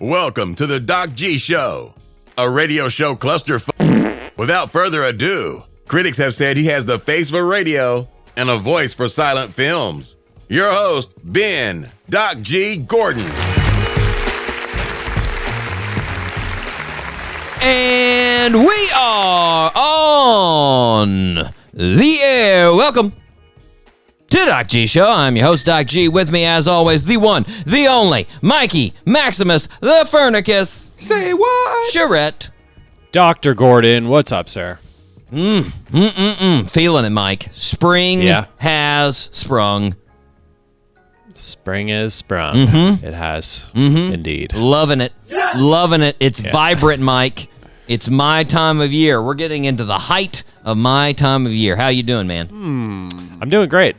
Welcome to the Doc G Show, a radio show cluster. Without further ado, critics have said he has the face for radio and a voice for silent films. Your host, Ben Doc G Gordon. And we are on the air. Welcome to the Doc G Show. I'm your host, Doc G. With me, as always, the one, the only, Mikey Maximus, the Furnicus. Say what? Charette. Dr. Gordon, what's up, sir? Feeling it, Mike. Spring has sprung. Spring is sprung. It has, indeed. Loving it. Yes! Loving it. It's vibrant, Mike. It's my time of year. We're getting into the height of my time of year. How you doing, man? I'm doing great.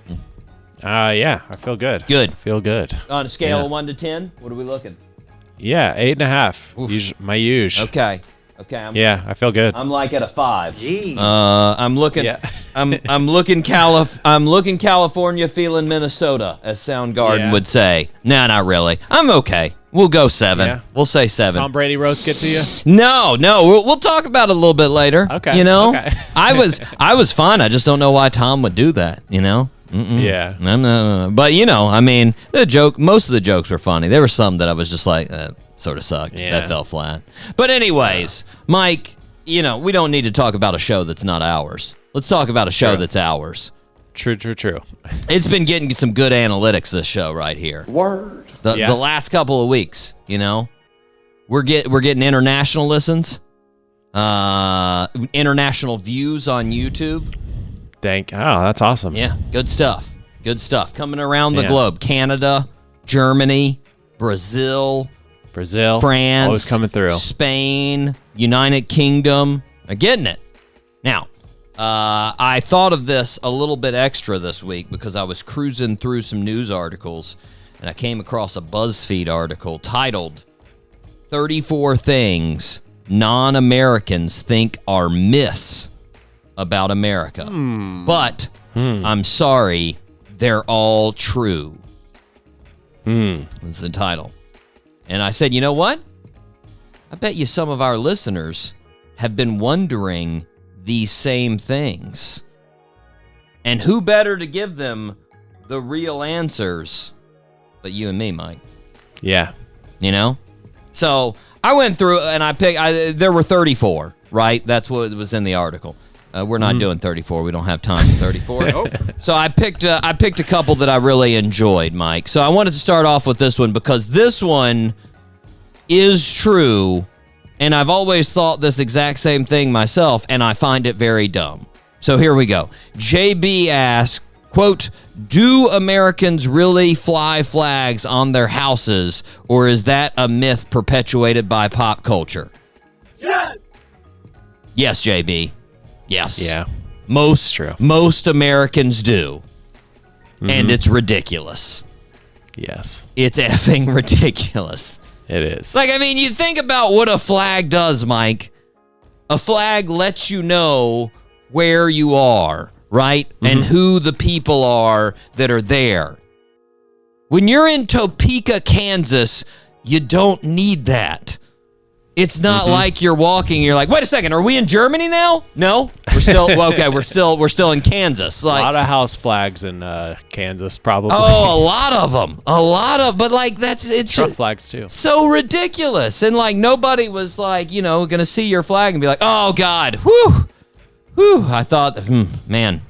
I feel good. Good. I feel good. On a scale of 1 to 10, what are we looking? Yeah, 8.5. My usual. Okay. I feel good. I'm like at a 5. Jeez. I'm looking. Yeah. I'm looking California, feeling Minnesota, as Soundgarden would say. Nah, not really. I'm okay. We'll go 7. Yeah. We'll say 7. Tom Brady roast get to you? No. We'll talk about it a little bit later. Okay. You know, okay. I was fine. I just don't know why Tom would do that. You know. Yeah. No. But I mean, most of the jokes were funny. There were some that I was just like, sort of sucked. Yeah. That fell flat. But anyways, Mike, we don't need to talk about a show that's not ours. Let's talk about a show that's ours. True. It's been getting some good analytics, this show right here. Word. The last couple of weeks, we're getting international listens, international views on YouTube. That's awesome. Yeah, good stuff. Coming around the globe. Canada, Germany, Brazil, France, always coming through. Spain, United Kingdom. They're getting it. Now, I thought of this a little bit extra this week because I was cruising through some news articles and I came across a BuzzFeed article titled 34 Things Non-Americans Think Are Myths About America. But I'm sorry, they're all true. That's the title. And I said, you know what? I bet you some of our listeners have been wondering these same things. And who better to give them the real answers but you and me, Mike? Yeah. So I went through and I picked, there were 34, right? That's what was in the article. We're not doing 34. We don't have time for 34. So I picked a couple that I really enjoyed, Mike. So I wanted to start off with this one because this one is true, and I've always thought this exact same thing myself, and I find it very dumb. So here we go. JB asks, quote, do Americans really fly flags on their houses, or is that a myth perpetuated by pop culture? Yes! Yes, JB. Yes. Yeah. Most Americans do. And it's ridiculous. Yes. It's effing ridiculous. It is. You think about what a flag does, Mike. A flag lets you know where you are, right? And who the people are that are there. When you're in Topeka, Kansas, you don't need that. It's not like you're walking, you're like, wait a second, are we in Germany now? No? We're still we're still in Kansas. A lot of house flags in Kansas, probably. Oh, a lot of them. But it's truck flags too. So ridiculous. And nobody was gonna see your flag and be like, oh God, whew. I thought, man.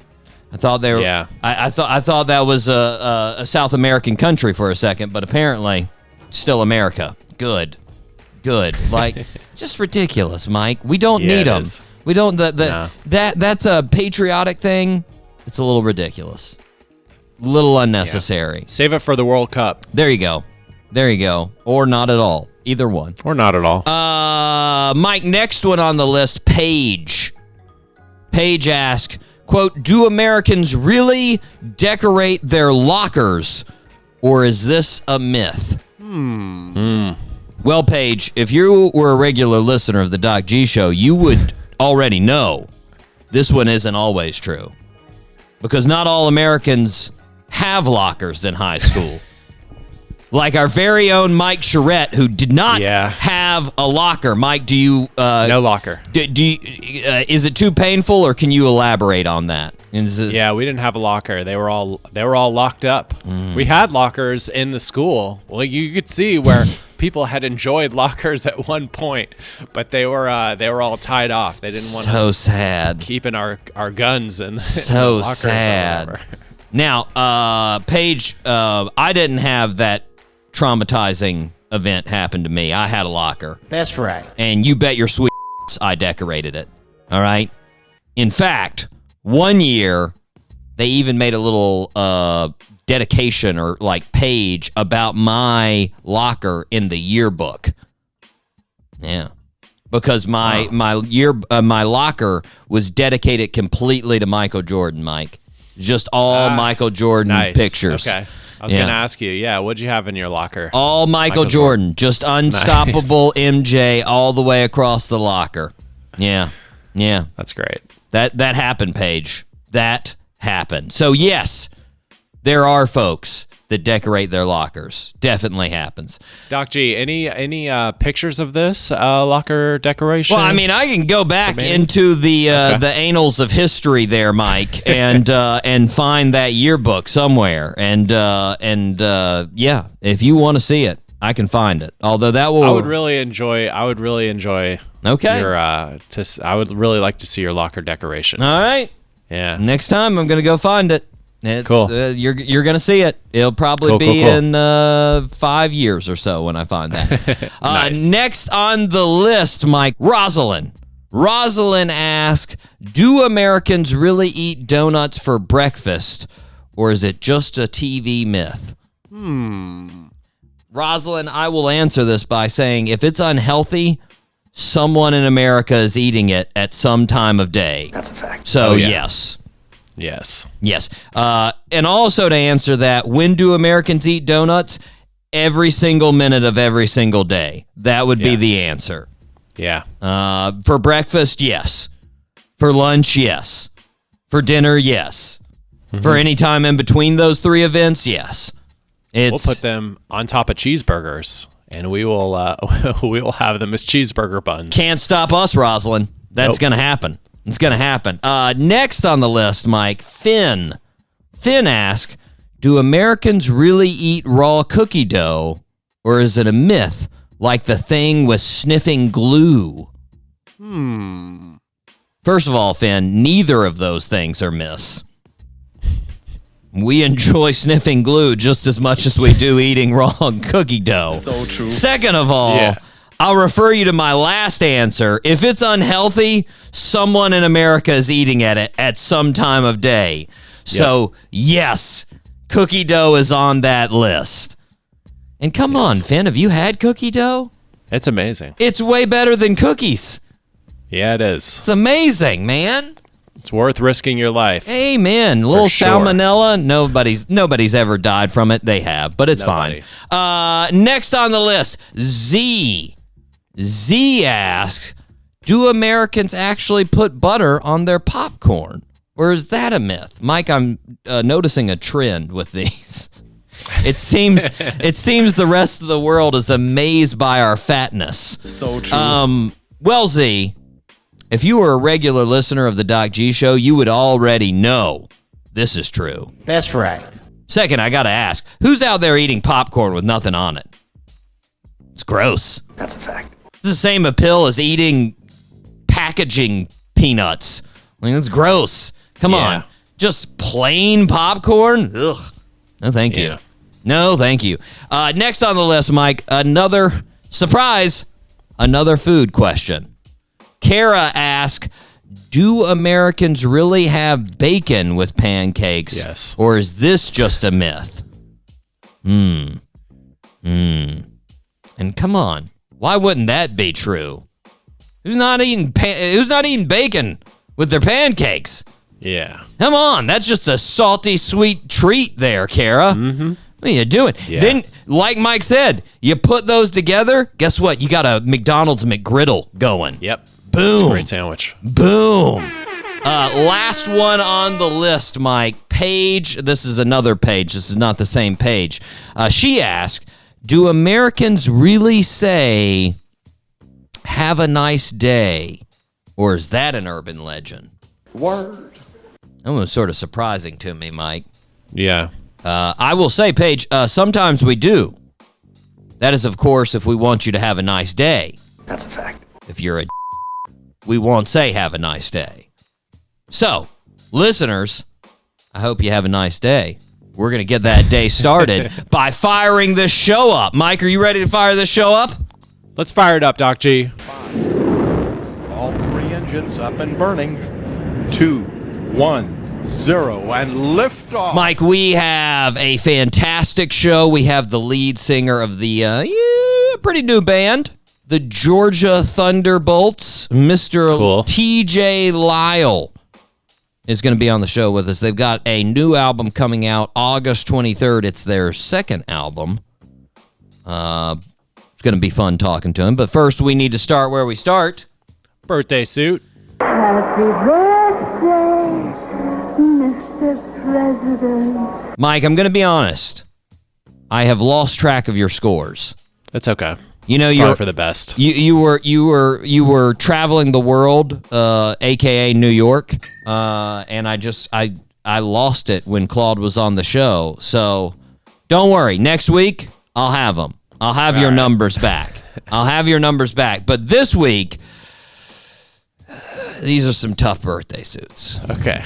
I thought they were. Yeah. I thought that was a South American country for a second, but apparently, still America. Good. Just ridiculous, Mike. We don't need them. We don't. That's a patriotic thing. It's a little ridiculous. A little unnecessary. Save it for the World Cup. There you go. Or not at all. Either one. Or not at all. Mike, next one on the list, Paige. Paige asks, quote, do Americans really decorate their lockers, or is this a myth? Well, Paige, if you were a regular listener of the Doc G Show, you would already know this one isn't always true. Because not all Americans have lockers in high school. Like our very own Mike Charette, who did not Yeah. have a locker. Mike, do you? No locker. Do you, is it too painful, or can you elaborate on that? Yeah, we didn't have a locker. They were all locked up. We had lockers in the school. Well, you could see where people had enjoyed lockers at one point, but they were all tied off. They didn't want so us sad. keeping our guns in So the lockers or sad. whatever. Now, Paige, I didn't have that traumatizing event happen to me. I had a locker. That's right. And you bet your sweet I decorated it. All right? In fact, one year, they even made a little dedication or like page about my locker in the yearbook. Yeah. Because my locker was dedicated completely to Michael Jordan, Mike. Just all Michael Jordan Nice. pictures. Okay. I was going to ask you, what'd you have in your locker? All Michael Jordan. Just unstoppable MJ all the way across the locker. Yeah. Yeah. That's great. That happened, Paige. That happened. So, yes, there are folks that decorate their lockers. Definitely happens. Doc G, any pictures of this locker decoration? Well, I mean, I can go back into the annals of history there, Mike, and find that yearbook somewhere. And yeah, if you want to see it, I can find it. Although that will, I would really enjoy. Okay. I would really like to see your locker decorations. All right. Yeah. Next time, I'm gonna go find it. Cool. You're gonna see it. It'll probably be in 5 years or so when I find that. Nice. Next on the list, Mike, Rosalind. Rosalind asks, "Do Americans really eat donuts for breakfast, or is it just a TV myth?" Rosalind, I will answer this by saying, if it's unhealthy, someone in America is eating it at some time of day. That's a fact. So yeah. yes. Yes. And also to answer that, when do Americans eat donuts? Every single minute of every single day. That would be the answer. Yeah. For breakfast, yes. For lunch, yes. For dinner, yes. For any time in between those three events, yes. We'll put them on top of cheeseburgers, and we will we will have them as cheeseburger buns. Can't stop us, Rosalind. That's going to happen. It's going to happen. Next on the list, Mike, Finn. Finn asks, do Americans really eat raw cookie dough, or is it a myth like the thing with sniffing glue? First of all, Finn, neither of those things are myths. We enjoy sniffing glue just as much as we do eating raw cookie dough. So true. Second of all, I'll refer you to my last answer. If it's unhealthy, someone in America is eating it at some time of day. So, yes, cookie dough is on that list. And come on, Finn, have you had cookie dough? It's amazing. It's way better than cookies. Yeah, it is. It's amazing, man. It's worth risking your life. Amen. A little sure. salmonella. Nobody's ever died from it. They have, but it's fine. Next on the list, Z. Z asks, do Americans actually put butter on their popcorn? Or is that a myth? Mike, I'm noticing a trend with these. It seems the rest of the world is amazed by our fatness. So true. Well, Z, if you were a regular listener of the Doc G Show, you would already know this is true. That's right. Second, I got to ask, who's out there eating popcorn with nothing on it? It's gross. That's a fact. It's the same appeal as eating packaging peanuts. I mean, it's gross. Come on. Just plain popcorn? Ugh. No, thank you. No, thank you. Next on the list, Mike, another surprise, another food question. Kara asks, do Americans really have bacon with pancakes? Yes. Or is this just a myth? And come on, why wouldn't that be true? Who's not eating bacon with their pancakes? Yeah. Come on, that's just a salty, sweet treat there, Kara. What are you doing? Yeah. Then, like Mike said, you put those together, guess what? You got a McDonald's McGriddle going. Yep. Boom. It's a great sandwich. Boom. Last one on the list, Mike. Paige, this is another page. This is not the same page. She asked, do Americans really say, have a nice day? Or is that an urban legend? Word. That was sort of surprising to me, Mike. Yeah. I will say, Paige, sometimes we do. That is, of course, if we want you to have a nice day. That's a fact. If you're a we won't say have a nice day. So, listeners, I hope you have a nice day. We're going to get that day started by firing this show up. Mike, are you ready to fire this show up? Let's fire it up, Doc G. All 3 engines up and burning. 2, 1, 0, and lift off. Mike, we have a fantastic show. We have the lead singer of the pretty new band, the Georgia Thunderbolts, Mr. Cool. TJ Lyle is going to be on the show with us. They've got a new album coming out August 23rd. It's their second album. It's going to be fun talking to him. But first, we need to start where we start. Birthday suit. Happy birthday, Mr. President. Mike, I'm going to be honest. I have lost track of your scores. That's okay. You know, It's you're probably for the best. You were traveling the world, aka New York, and I lost it when Claude was on the show. So don't worry. Next week I'll have them. I'll have your numbers back. I'll have your numbers back. But this week, these are some tough birthday suits. Okay.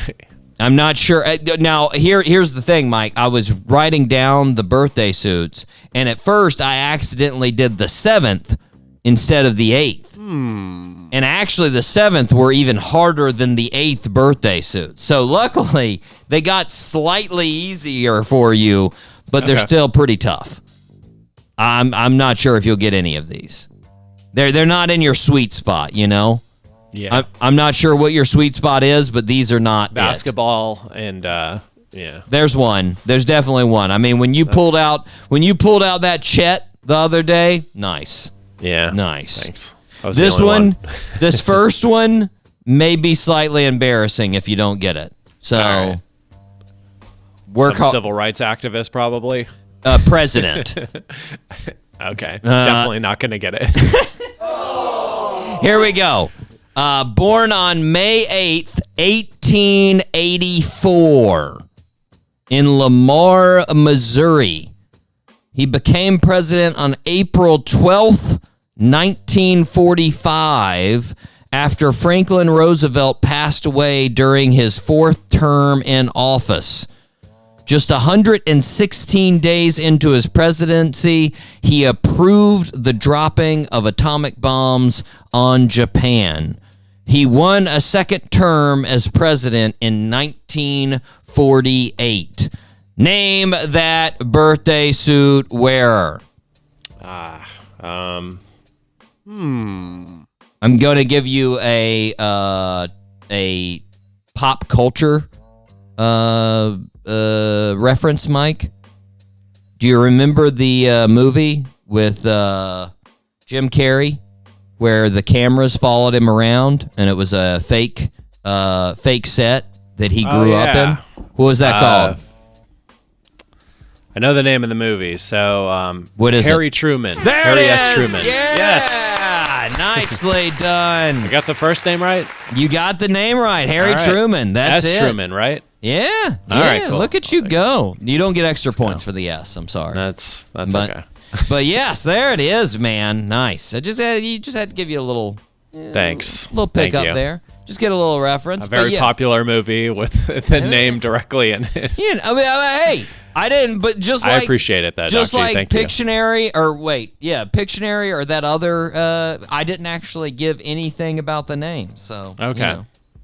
I'm not sure. Now, here's the thing, Mike. I was writing down the birthday suits, and at first I accidentally did the 7th instead of the 8th. And actually, the 7th were even harder than the 8th birthday suits. So luckily, they got slightly easier for you, but they're still pretty tough. I'm not sure if you'll get any of these. They're not in your sweet spot, you know? Yeah. I'm not sure what your sweet spot is, but these are not Basketball and yeah. There's one. There's definitely one. I mean, when you pulled out that Chet the other day, nice. Yeah. Nice. Thanks. I was the This only one, this first one may be slightly embarrassing if you don't get it. So All right. work Some hard. civil rights activist, probably. President. Okay. Definitely not going to get it. Here we go. Born on May 8th, 1884 in Lamar, Missouri. He became president on April 12th, 1945, after Franklin Roosevelt passed away during his 4th term in office. Just 116 days into his presidency, he approved the dropping of atomic bombs on Japan. He won a second term as president in 1948. Name that birthday suit wearer. I'm going to give you a pop culture reference, Mike. Do you remember the movie with Jim Carrey where the cameras followed him around and it was a fake set that he grew up in? What was that called? I know the name of the movie. So, what is Harry it? Truman. There Harry it is. S. Truman. Yeah! Yes. Nicely done. I got the first name right? You got the name right, Harry All right. Truman. That's S. it. Truman, right? Yeah. All right, cool. Look at you go. You don't get extra points for the S. I'm sorry. That's But- okay. But yes, there it is, man. Nice. You just had to give you a little Thanks. little pick Thank up you. there. Just get a little reference. A very but yeah. popular movie with the name directly in it. Yeah, hey, I didn't, but just like I appreciate it, though, just Doc G. like Thank you. Pictionary, Pictionary, or that other. I didn't actually give anything about the name, so Okay.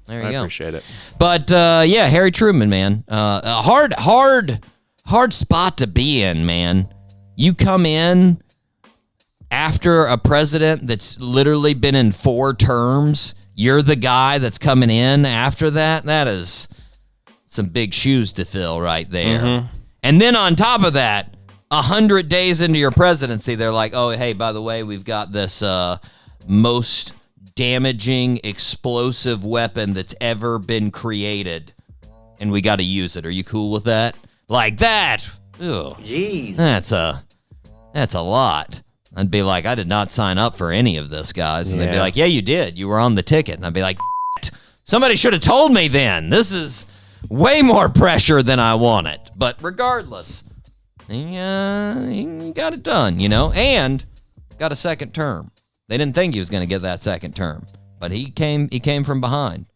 There you I go. appreciate it. But yeah, Harry Truman, man, a hard spot to be in, man. You come in after a president that's literally been in 4 terms. You're the guy that's coming in after that. That is some big shoes to fill right there. Mm-hmm. And then on top of that, 100 days into your presidency, they're like, oh, hey, by the way, we've got this most damaging explosive weapon that's ever been created, and we got to use it. Are you cool with that? Like that? Ugh. Jeez. That's That's a lot. I'd be like, I did not sign up for any of this, guys. And they'd be like, yeah, you did. You were on the ticket. And I'd be like, somebody should have told me then. This is way more pressure than I wanted. But regardless, he got it done, and got a second term. They didn't think he was going to get that second term, but he came from behind.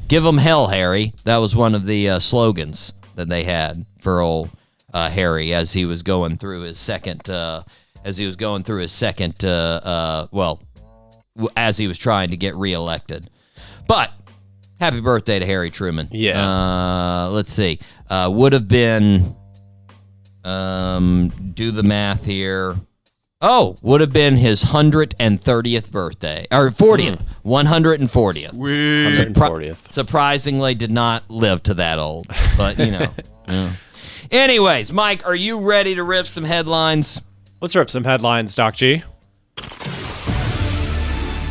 Give him hell, Harry. That was one of the slogans that they had for old Harry as he was going through his second, as he was trying to get reelected. But happy birthday to Harry Truman. Yeah. Let's see. Would have been, do the math here. Oh, would have been his 130th birthday. Or 40th. 140th. 140th. Surprisingly did not live to that old. But, yeah. Anyways, Mike, are you ready to rip some headlines? Let's rip some headlines, Doc G.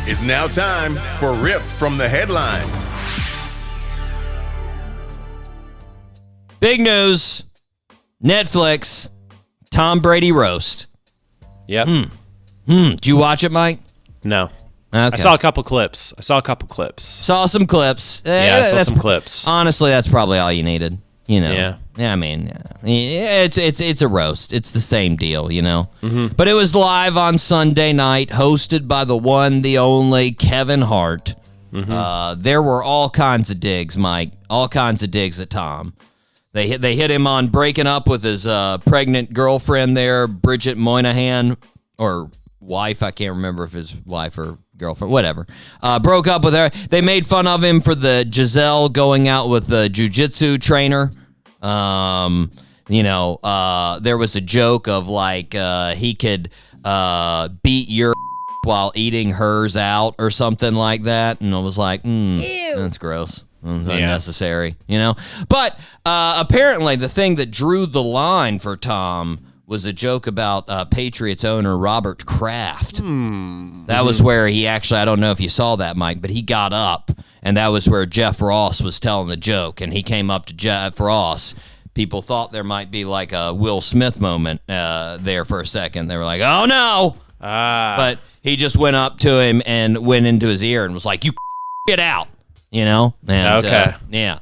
It's now time for Rip from the Headlines. Big news. Netflix. Tom Brady roast. Yep. Did you watch it, Mike? No. Okay. I saw a couple clips. Saw some clips. Yeah, I saw some clips. Honestly, that's probably all you needed. Yeah. I mean, it's a roast. It's the same deal, Mm-hmm. But it was live on Sunday night, hosted by the one, the only Kevin Hart. Mm-hmm. There were all kinds of digs, Mike. All kinds of digs at Tom. They hit him on breaking up with his pregnant girlfriend there, Bridget Moynihan, or wife. I can't remember if his wife or girlfriend, whatever. Broke up with her. They made fun of him for the Giselle going out with the jiu-jitsu trainer. There was a joke of like he could beat your while eating hers out or something like that. And I was like, that's gross. It's unnecessary, But apparently the thing that drew the line for Tom was a joke about Patriots owner Robert Kraft. That was where he actually, I don't know if you saw that, Mike, but he got up, and that was where Jeff Ross was telling the joke, and he came up to Jeff Ross. People thought there might be like a Will Smith moment there for a second. They were like, oh, no. But he just went up to him and went into his ear and was like, you get out. And, okay. Yeah.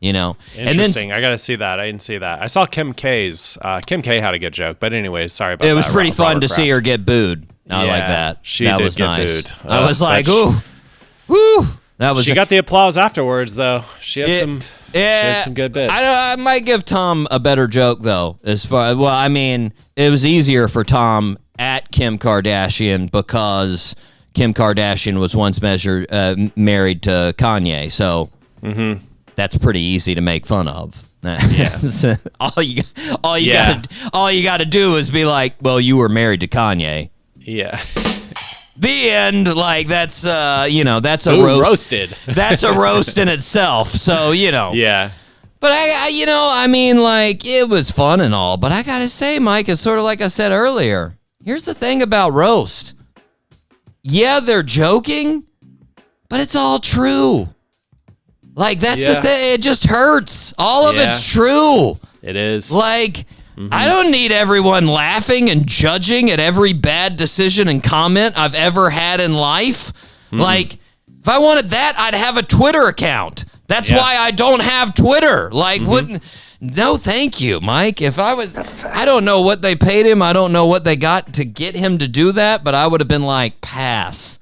Interesting. I got to see that. I didn't see that. I saw Kim K's. Kim K had a good joke, but anyways, sorry about that. It was pretty fun to see her get booed. I like that. That was nice. Booed. I was like, ooh, woo. That was. She got the applause afterwards, though. She had some good bits. I might give Tom a better joke though. It was easier for Tom at Kim Kardashian because Kim Kardashian was once married to Kanye, so that's pretty easy to make fun of. Yeah. all you got to do is be like, well, you were married to Kanye. Yeah. The end. Like that's that's a roast. Roasted. That's a roast in itself. So Yeah. But it was fun and all. But I gotta say, Mike, it's sort of like I said earlier. Here's the thing about roast. Yeah, they're joking, but it's all true. Like, that's the thing. It just hurts. All of it's true. It is. Like, I don't need everyone laughing and judging at every bad decision and comment I've ever had in life. Like, if I wanted that, I'd have a Twitter account. That's why I don't have Twitter. Like, no, thank you, Mike. If I was, I don't know what they paid him. I don't know what they got to get him to do that, but I would have been like, pass.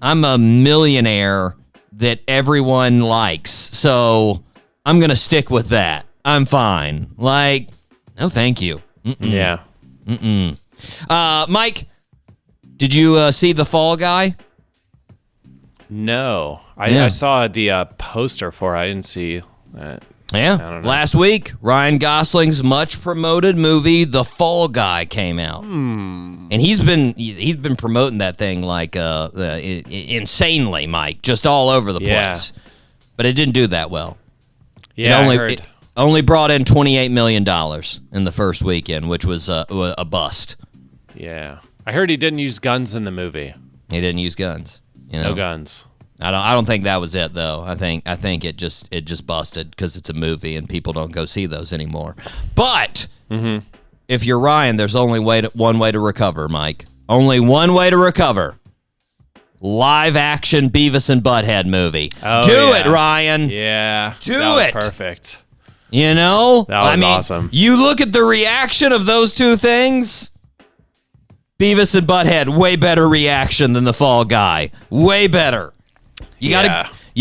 I'm a millionaire that everyone likes, so I'm going to stick with that. I'm fine. Like, no, thank you. Yeah. Mike, did you see The Fall Guy? No. I saw the poster for it. I didn't see that. Yeah, last week, Ryan Gosling's much promoted movie, The Fall Guy, came out, and he's been promoting that thing like insanely, Mike, just all over the place. But it didn't do that well. Yeah, it only brought in $28 million in the first weekend, which was a bust. Yeah, I heard he didn't use guns in the movie. He didn't use guns. No guns. I don't think that was it though. I think it just busted because it's a movie and people don't go see those anymore. But if you're Ryan, there's only one way to recover, Mike. Only one way to recover. Live action Beavis and Butthead movie. Oh, Do it, Ryan. Yeah. Do that it. was perfect. You know? That was awesome. You look at the reaction of those two things. Beavis and Butthead, way better reaction than the Fall Guy. Way better. You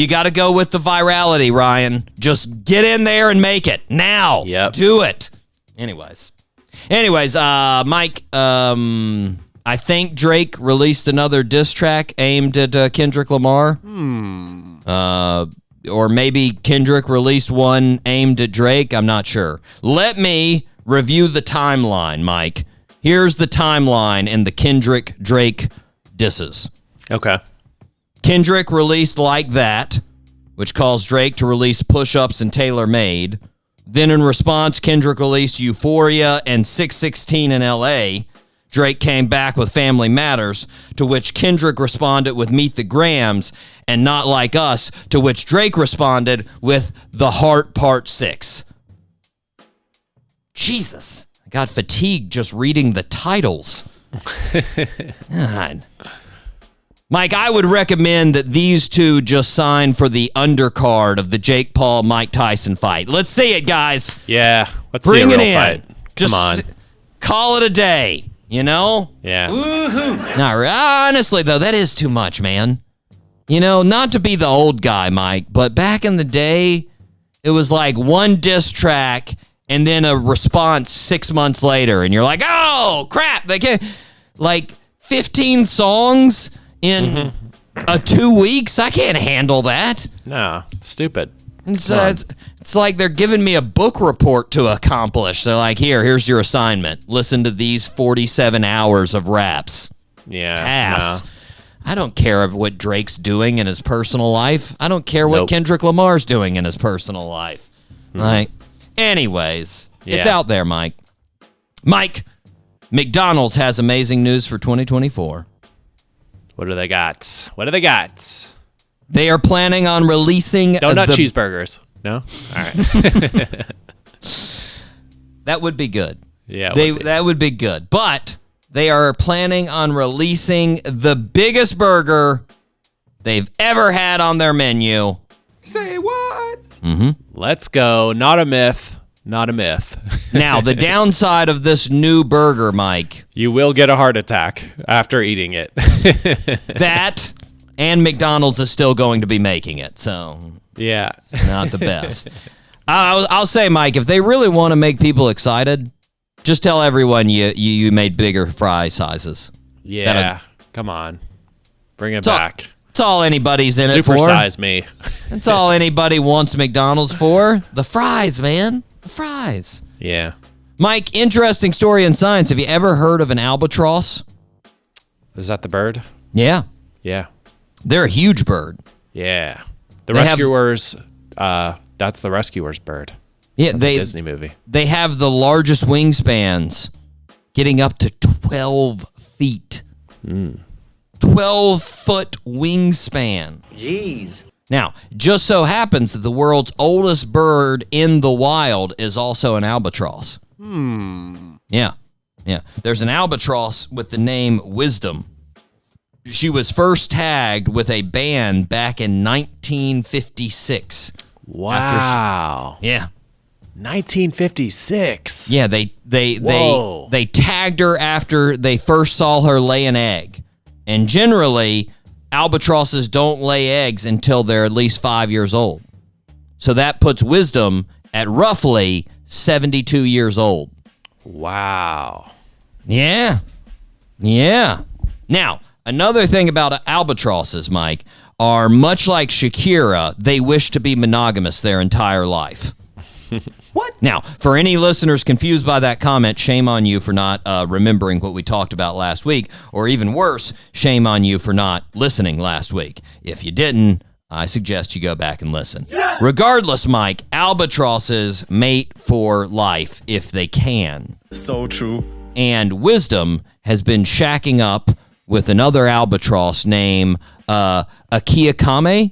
gotta go with the virality, Ryan. Just get in there and make it. Now. Yep. Do it. Anyways, Mike, I think Drake released another diss track aimed at Kendrick Lamar. Or maybe Kendrick released one aimed at Drake. I'm not sure. Let me review the timeline, Mike. Here's the timeline in the Kendrick-Drake disses. Okay. Kendrick released Like That, which calls Drake to release Push-Ups and Tailor Made. Then in response, Kendrick released Euphoria and 616 in L.A., Drake came back with Family Matters, to which Kendrick responded with Meet the Grams, and Not Like Us, to which Drake responded with The Heart Part 6. Jesus, I got fatigued just reading the titles. God. Mike, I would recommend that these two just sign for the undercard of the Jake Paul-Mike Tyson fight. Let's see it, guys. Yeah, let's Bring see a it real in. fight. Just Come on. call it a day. You know? Yeah. Woohoo! No, honestly, though, that is too much, man. You know, not to be the old guy, Mike, but back in the day, it was like one diss track and then a response 6 months later, and you're like, oh, crap. They can't. Like 15 songs in 2 weeks? I can't handle that. No, stupid. It's like they're giving me a book report to accomplish. They're like, here's your assignment. Listen to these 47 hours of raps. Yeah. Pass. No. I don't care what Drake's doing in his personal life. I don't care what Kendrick Lamar's doing in his personal life. Like, anyways, it's out there, Mike. Mike, McDonald's has amazing news for 2024. What do they got? What do they got? They are planning on releasing donut cheeseburgers. No? All right. That would be good. Yeah, that would be good. But they are planning on releasing the biggest burger they've ever had on their menu. Say what? Let's go. Not a myth. Not a myth. Now, the downside of this new burger, Mike. You will get a heart attack after eating it. That and McDonald's is still going to be making it. So, yeah. Not the best. I'll say, Mike, if they really want to make people excited, just tell everyone you made bigger fry sizes. Yeah. Come on. Bring it back. That's all anybody's in it for. Supersize me. That's all anybody wants McDonald's for. The fries, man. The fries. Yeah. Mike, interesting story in science. Have you ever heard of an albatross? Is that the bird? Yeah. Yeah. They're a huge bird. Yeah. The Rescuers, that's the Rescuers bird. Yeah, the Disney movie. They have the largest wingspans, getting up to 12 feet. 12-foot wingspan. Jeez. Now, just so happens that the world's oldest bird in the wild is also an albatross. Yeah. There's an albatross with the name Wisdom. She was first tagged with a band back in 1956. Wow. Yeah. 1956. Yeah, they tagged her after they first saw her lay an egg. And generally, albatrosses don't lay eggs until they're at least 5 years old. So that puts Wisdom at roughly 72 years old. Wow. Yeah. Now, another thing about albatrosses, Mike, are much like Shakira, they wish to be monogamous their entire life. What? Now, for any listeners confused by that comment, shame on you for not remembering what we talked about last week, or even worse, shame on you for not listening last week. If you didn't, I suggest you go back and listen. Yes! Regardless, Mike, albatrosses mate for life if they can. So true. And Wisdom has been shacking up with another albatross named Akiyakame.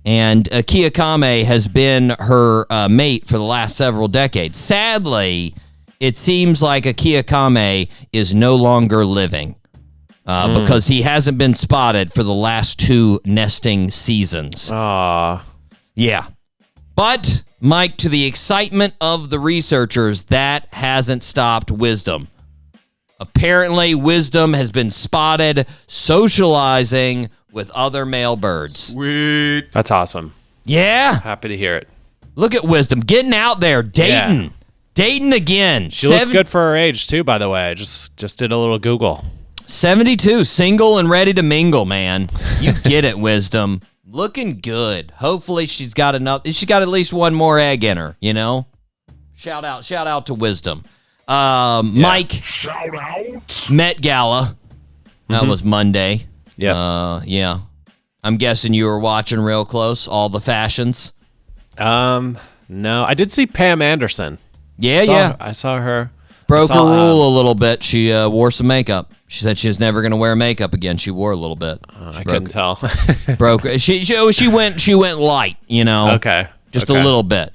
And Akiyakame has been her mate for the last several decades. Sadly, it seems like Akiya Kame is no longer living because he hasn't been spotted for the last 2 nesting seasons. Yeah. But, Mike, to the excitement of the researchers, that hasn't stopped Wisdom. Apparently, Wisdom has been spotted socializing with other male birds. Sweet. That's awesome. Yeah. Happy to hear it. Look at Wisdom getting out there, dating. Yeah. Dating again. She looks good for her age, too, by the way. Just did a little Google. 72, single and ready to mingle, man. You get it, Wisdom. Looking good. Hopefully she's got enough. She's got at least one more egg in her, you know? Shout out to Wisdom. Mike. Shout out. Met Gala. That was Monday. Yeah. I'm guessing you were watching real close, all the fashions. No, I did see Pam Anderson. I saw her. Broke her rule a little bit. She wore some makeup. She said she was never going to wear makeup again. She wore a little bit. I couldn't tell. She went light, you know. Okay. Just a little bit.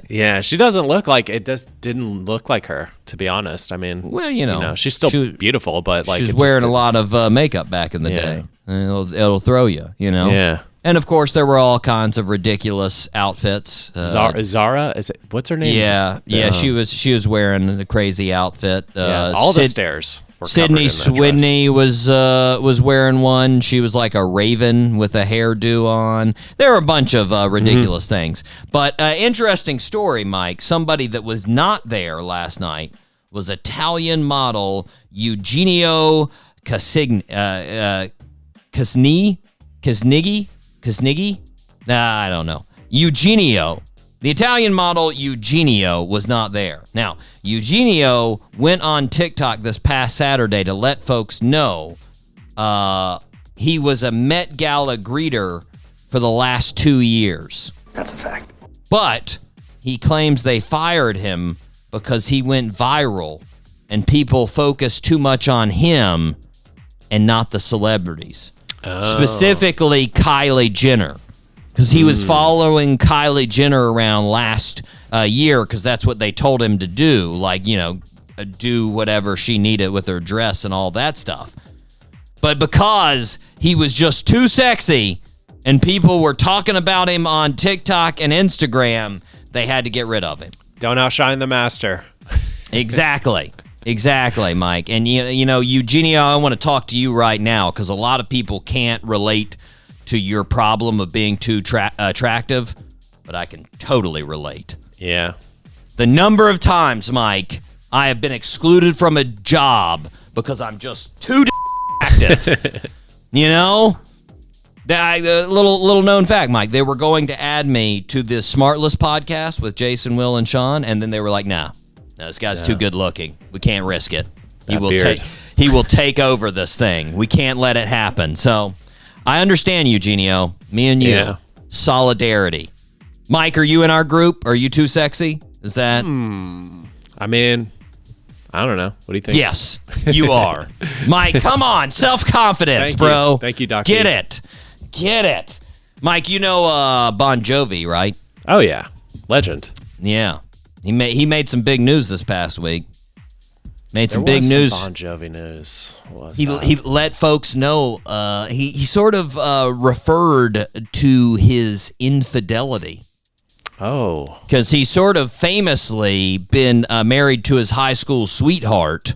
Yeah, she doesn't look like it. Didn't look like her, to be honest. I mean, well, you know she's still beautiful, but like she's wearing a lot of makeup back in the day. And it'll throw you, you know. Yeah. And of course, there were all kinds of ridiculous outfits. Zara, is it? What's her name? Yeah. She was wearing a crazy outfit. All the stairs. Sydney Swidney was wearing one. She was like a raven with a hairdo on. There were a bunch of ridiculous things. But interesting story, Mike. Somebody that was not there last night was Italian model Eugenio Casnigi? I don't know. Eugenio. The Italian model Eugenio was not there. Now, Eugenio went on TikTok this past Saturday to let folks know he was a Met Gala greeter for the last 2 years. That's a fact. But he claims they fired him because he went viral and people focused too much on him and not the celebrities. Specifically Kylie Jenner. Because he was following Kylie Jenner around last year because that's what they told him to do. Like, you know, do whatever she needed with her dress and all that stuff. But because he was just too sexy and people were talking about him on TikTok and Instagram, they had to get rid of him. Don't outshine the master. Exactly, Mike. And, you know, Eugenio, I want to talk to you right now because a lot of people can't relate to your problem of being too attractive, but I can totally relate. Yeah. The number of times, Mike, I have been excluded from a job because I'm just too attractive. You know? Little known fact, Mike, they were going to add me to this Smartless podcast with Jason, Will, and Sean, and then they were like, no, this guy's too good looking. We can't risk it. He will take over this thing. We can't let it happen. So I understand, Eugenio. Me and you. Yeah. Solidarity. Mike, are you in our group? Are you too sexy? Is that? I mean, I don't know. What do you think? Yes, you are. Mike, come on. Self-confidence, bro. Thank you, Doc. Get it. Mike, you know Bon Jovi, right? Oh, yeah. Legend. Yeah. He made some big news this past week. Made some big news. Bon Jovi news. He let folks know. He sort of referred to his infidelity. Oh, because he's sort of famously been married to his high school sweetheart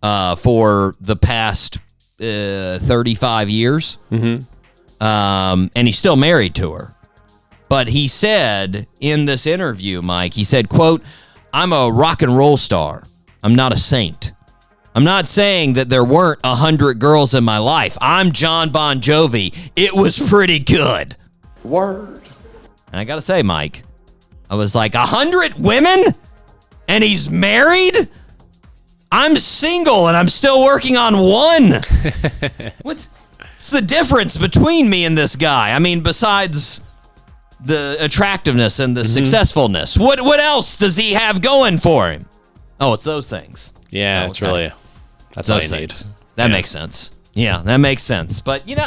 for the past 35 years, and he's still married to her. But he said in this interview, Mike, he said, quote, "I'm a rock and roll star. I'm not a saint. I'm not saying that there weren't 100 girls in my life. I'm John Bon Jovi. It was pretty good." Word. And I got to say, Mike, I was like, 100 women? And he's married? I'm single and I'm still working on one. What's the difference between me and this guy? I mean, besides the attractiveness and the successfulness, what else does he have going for him? Oh, it's those things. Yeah, it's really, that's all you need. That makes sense. Yeah, that makes sense. But, you know,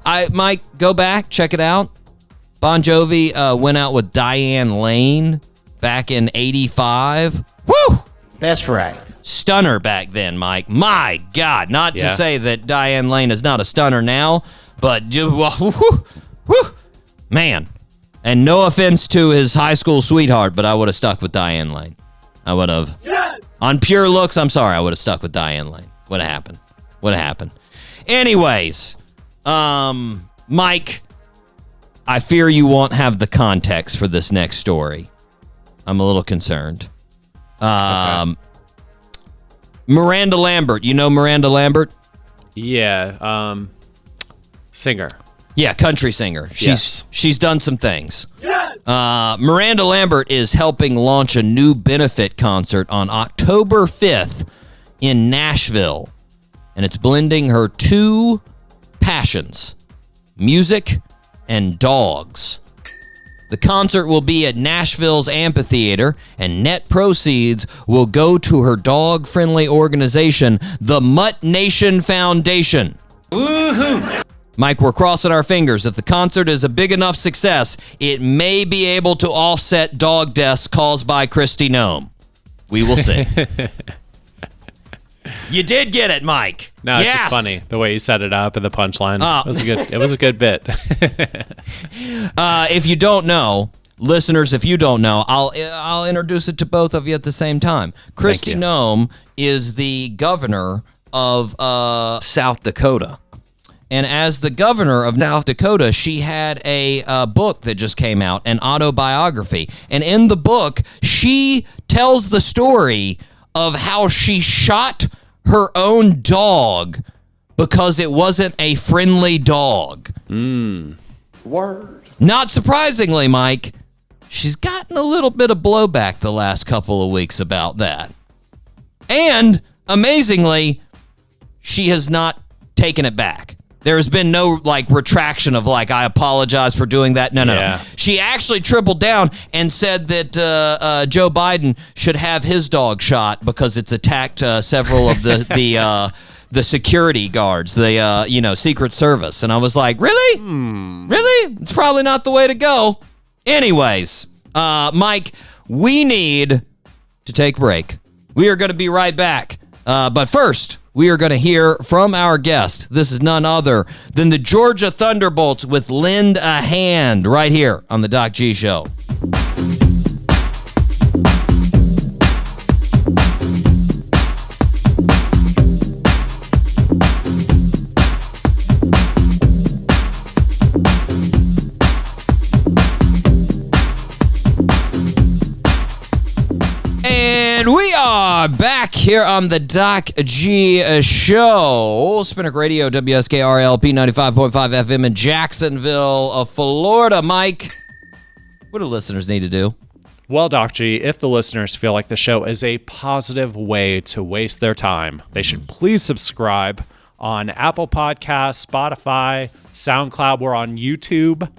I might go back, check it out. Bon Jovi went out with Diane Lane back in 85. Woo! That's right. Stunner back then, Mike. My God. Not to Yeah. say that Diane Lane is not a stunner now, but man. And no offense to his high school sweetheart, but I would have stuck with Diane Lane. I would have. Yes! On pure looks, I'm sorry, I would have stuck with Diane Lane. What happened? Anyways, Mike, I fear you won't have the context for this next story. I'm a little concerned. Okay. Miranda Lambert. You know Miranda Lambert? Yeah. Singer. Yeah, country singer. She's done some things. Yes! Miranda Lambert is helping launch a new benefit concert on October 5th in Nashville. And it's blending her two passions, music and dogs. The concert will be at Nashville's amphitheater, and net proceeds will go to her dog-friendly organization, the Mutt Nation Foundation. Woohoo! Mike, we're crossing our fingers. If the concert is a big enough success, it may be able to offset dog deaths caused by Kristi Noem. We will see. You did get it, Mike. No, it's just funny the way you set it up and the punchline. It was a good bit. If you don't know, listeners, if you don't know, I'll introduce it to both of you at the same time. Kristi Noem is the governor of South Dakota. And as the governor of South Dakota, she had a book that just came out, an autobiography. And in the book, she tells the story of how she shot her own dog because it wasn't a friendly dog. Word. Not surprisingly, Mike, she's gotten a little bit of blowback the last couple of weeks about that. And, amazingly, she has not taken it back. There's been no, retraction of, I apologize for doing that. No. She actually tripled down and said that Joe Biden should have his dog shot because it's attacked several of the security guards, the Secret Service. And I was like, really? Really? It's probably not the way to go. Anyways, Mike, we need to take a break. We are going to be right back. But first, we are going to hear from our guest. This is none other than the Georgia Thunderbolts with Lend a Hand right here on the Doc G Show. And we are back here on the Doc G Show. Spinner Radio, WSKRLP 95.5 FM in Jacksonville, Florida. Mike, what do listeners need to do? Well, Doc G, if the listeners feel like the show is a positive way to waste their time, they should please subscribe on Apple Podcasts, Spotify, SoundCloud. We're on YouTube,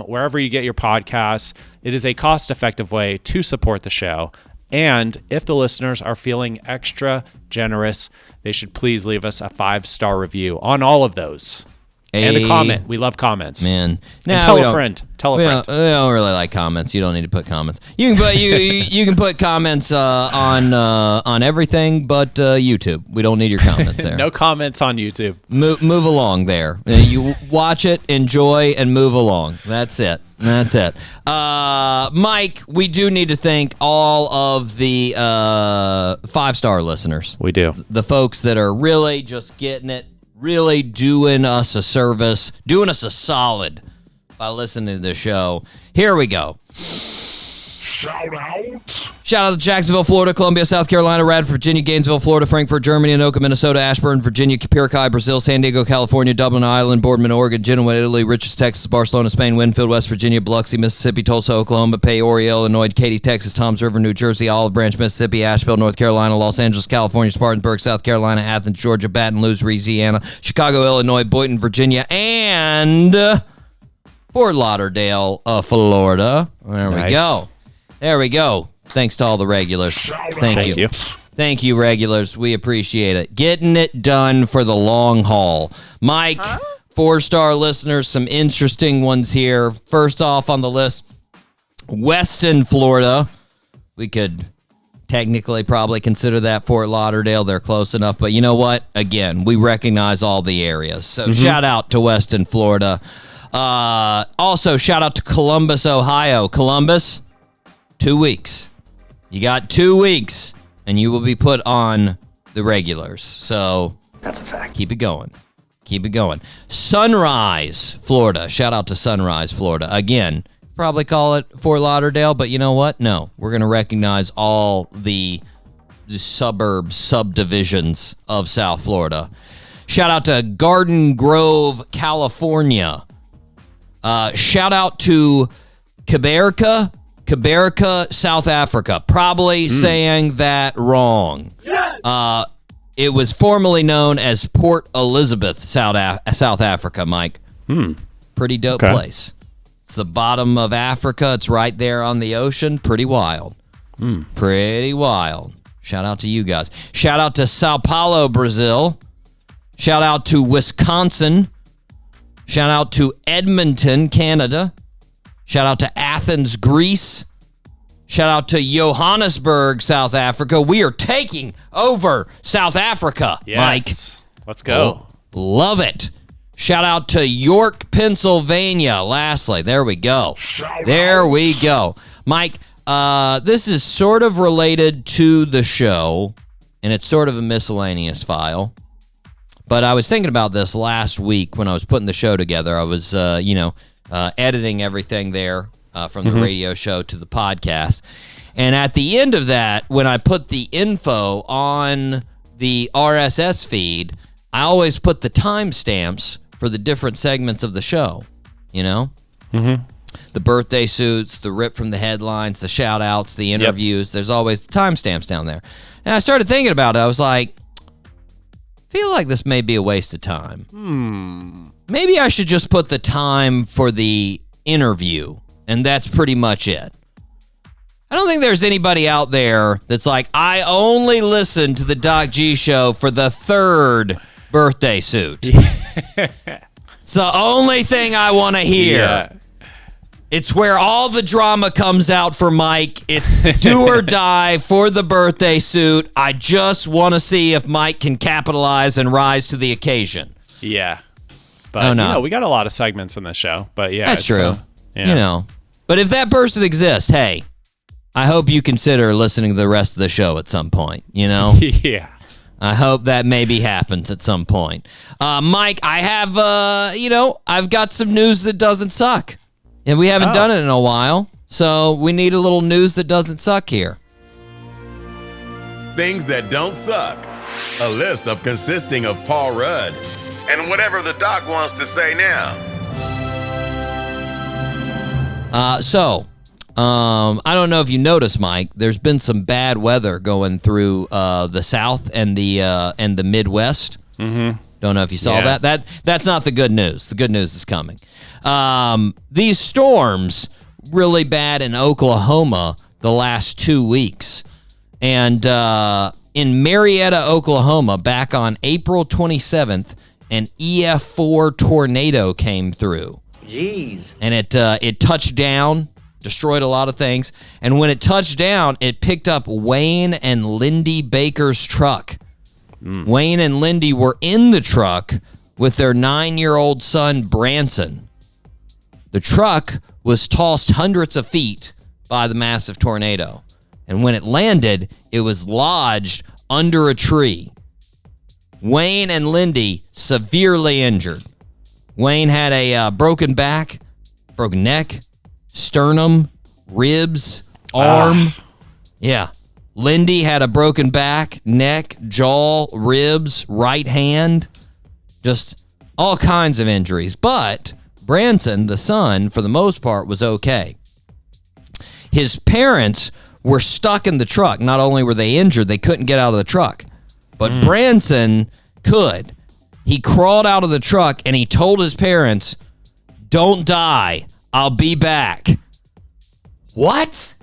wherever you get your podcasts. It is a cost-effective way to support the show. And if the listeners are feeling extra generous, they should please leave us a 5-star review on all of those. And a comment. We love comments. Man. And tell a friend. Tell a friend. We don't really like comments. You don't need to put comments. You can put you can put comments on everything but YouTube. We don't need your comments there. No comments on YouTube. Move along there. You watch it, enjoy, and move along. That's it. Mike, we do need to thank all of the 5-star listeners. We do. The folks that are really just getting it, really doing us a service, doing us a solid by listening to the show. Here we go. Shoutouts. Shout out to Jacksonville, Florida, Columbia, South Carolina, Radford, Virginia, Gainesville, Florida, Frankfurt, Germany, Anoka, Minnesota, Ashburn, Virginia, Capiricai, Brazil, San Diego, California, Dublin, Ireland, Boardman, Oregon, Genoa, Italy, Riches, Texas, Barcelona, Spain, Winfield, West Virginia, Biloxi, Mississippi, Tulsa, Oklahoma, Peoria, Illinois, Katy, Texas, Toms River, New Jersey, Olive Branch, Mississippi, Asheville, North Carolina, Los Angeles, California, Spartanburg, South Carolina, Athens, Georgia, Baton Rouge, Louisiana, Chicago, Illinois, Boynton, Virginia, and Fort Lauderdale, Florida. There we go. There we go. Thanks to all the regulars. Thank you. Thank you, regulars. We appreciate it. Getting it done for the long haul. Mike, 4-star listeners, some interesting ones here. First off on the list, Weston, Florida. We could technically probably consider that Fort Lauderdale. They're close enough. But you know what? Again, we recognize all the areas. So shout out to Weston, Florida. Also, shout out to Columbus, Ohio. Columbus, 2 weeks. You got 2 weeks, and you will be put on the regulars. So That's a fact. keep it going. Keep it going. Sunrise, Florida. Shout out to Sunrise, Florida. Again, probably call it Fort Lauderdale, but you know what? No, we're going to recognize all the suburbs, subdivisions of South Florida. Shout out to Garden Grove, California. Shout out to Cabarca, South Africa. Probably saying that wrong. Yes! It was formerly known as Port Elizabeth, South Africa, Mike. Pretty dope place. It's the bottom of Africa. It's right there on the ocean. Pretty wild. Pretty wild. Shout out to you guys. Shout out to Sao Paulo, Brazil. Shout out to Wisconsin. Shout out to Edmonton, Canada. Shout out to Athens, Greece. Shout out to Johannesburg, South Africa. We are taking over South Africa, Mike. Let's go. Love it. Shout out to York, Pennsylvania. Lastly, there we go. There we go. Mike, this is sort of related to the show, and it's sort of a miscellaneous file. But I was thinking about this last week when I was putting the show together. I was, editing everything there from the radio show to the podcast. And at the end of that, when I put the info on the RSS feed, I always put the timestamps for the different segments of the show, you know? The birthday suits, the rip from the headlines, the shout-outs, the interviews. There's always the timestamps down there. And I started thinking about it. I was like, feel like this may be a waste of time. Maybe I should just put the time for the interview, and that's pretty much it. I don't think there's anybody out there that's like, I only listen to the Doc G show for the third birthday suit. It's the only thing I want to hear. Yeah. It's where all the drama comes out for Mike. It's do or die for the birthday suit. I just want to see if Mike can capitalize and rise to the occasion. Yeah. But, we got a lot of segments in this show. But, yeah. That's true. But if that person exists, hey, I hope you consider listening to the rest of the show at some point, Yeah. I hope that maybe happens at some point. Mike, I have, I've got some news that doesn't suck. And we haven't done it in a while, so we need a little news that doesn't suck here. Things that don't suck. A list of consisting of Paul Rudd and whatever the doc wants to say now. I don't know if you noticed, Mike, there's been some bad weather going through the South and the Midwest. Don't know if you saw that. That's not the good news. The good news is coming. These storms really bad in Oklahoma the last 2 weeks. And in Marietta, Oklahoma, back on April 27th, an EF4 tornado came through. Jeez. And it touched down, destroyed a lot of things. And when it touched down, it picked up Wayne and Lindy Baker's truck. Wayne and Lindy were in the truck with their 9-year-old son, Branson. The truck was tossed hundreds of feet by the massive tornado. And when it landed, it was lodged under a tree. Wayne and Lindy severely injured. Wayne had a broken back, broken neck, sternum, ribs, arm. Yeah. Lindy had a broken back, neck, jaw, ribs, right hand. Just all kinds of injuries. But Branson, the son, for the most part, was okay. His parents were stuck in the truck. Not only were they injured, they couldn't get out of the truck. But Branson could. He crawled out of the truck and he told his parents, "Don't die. I'll be back." What?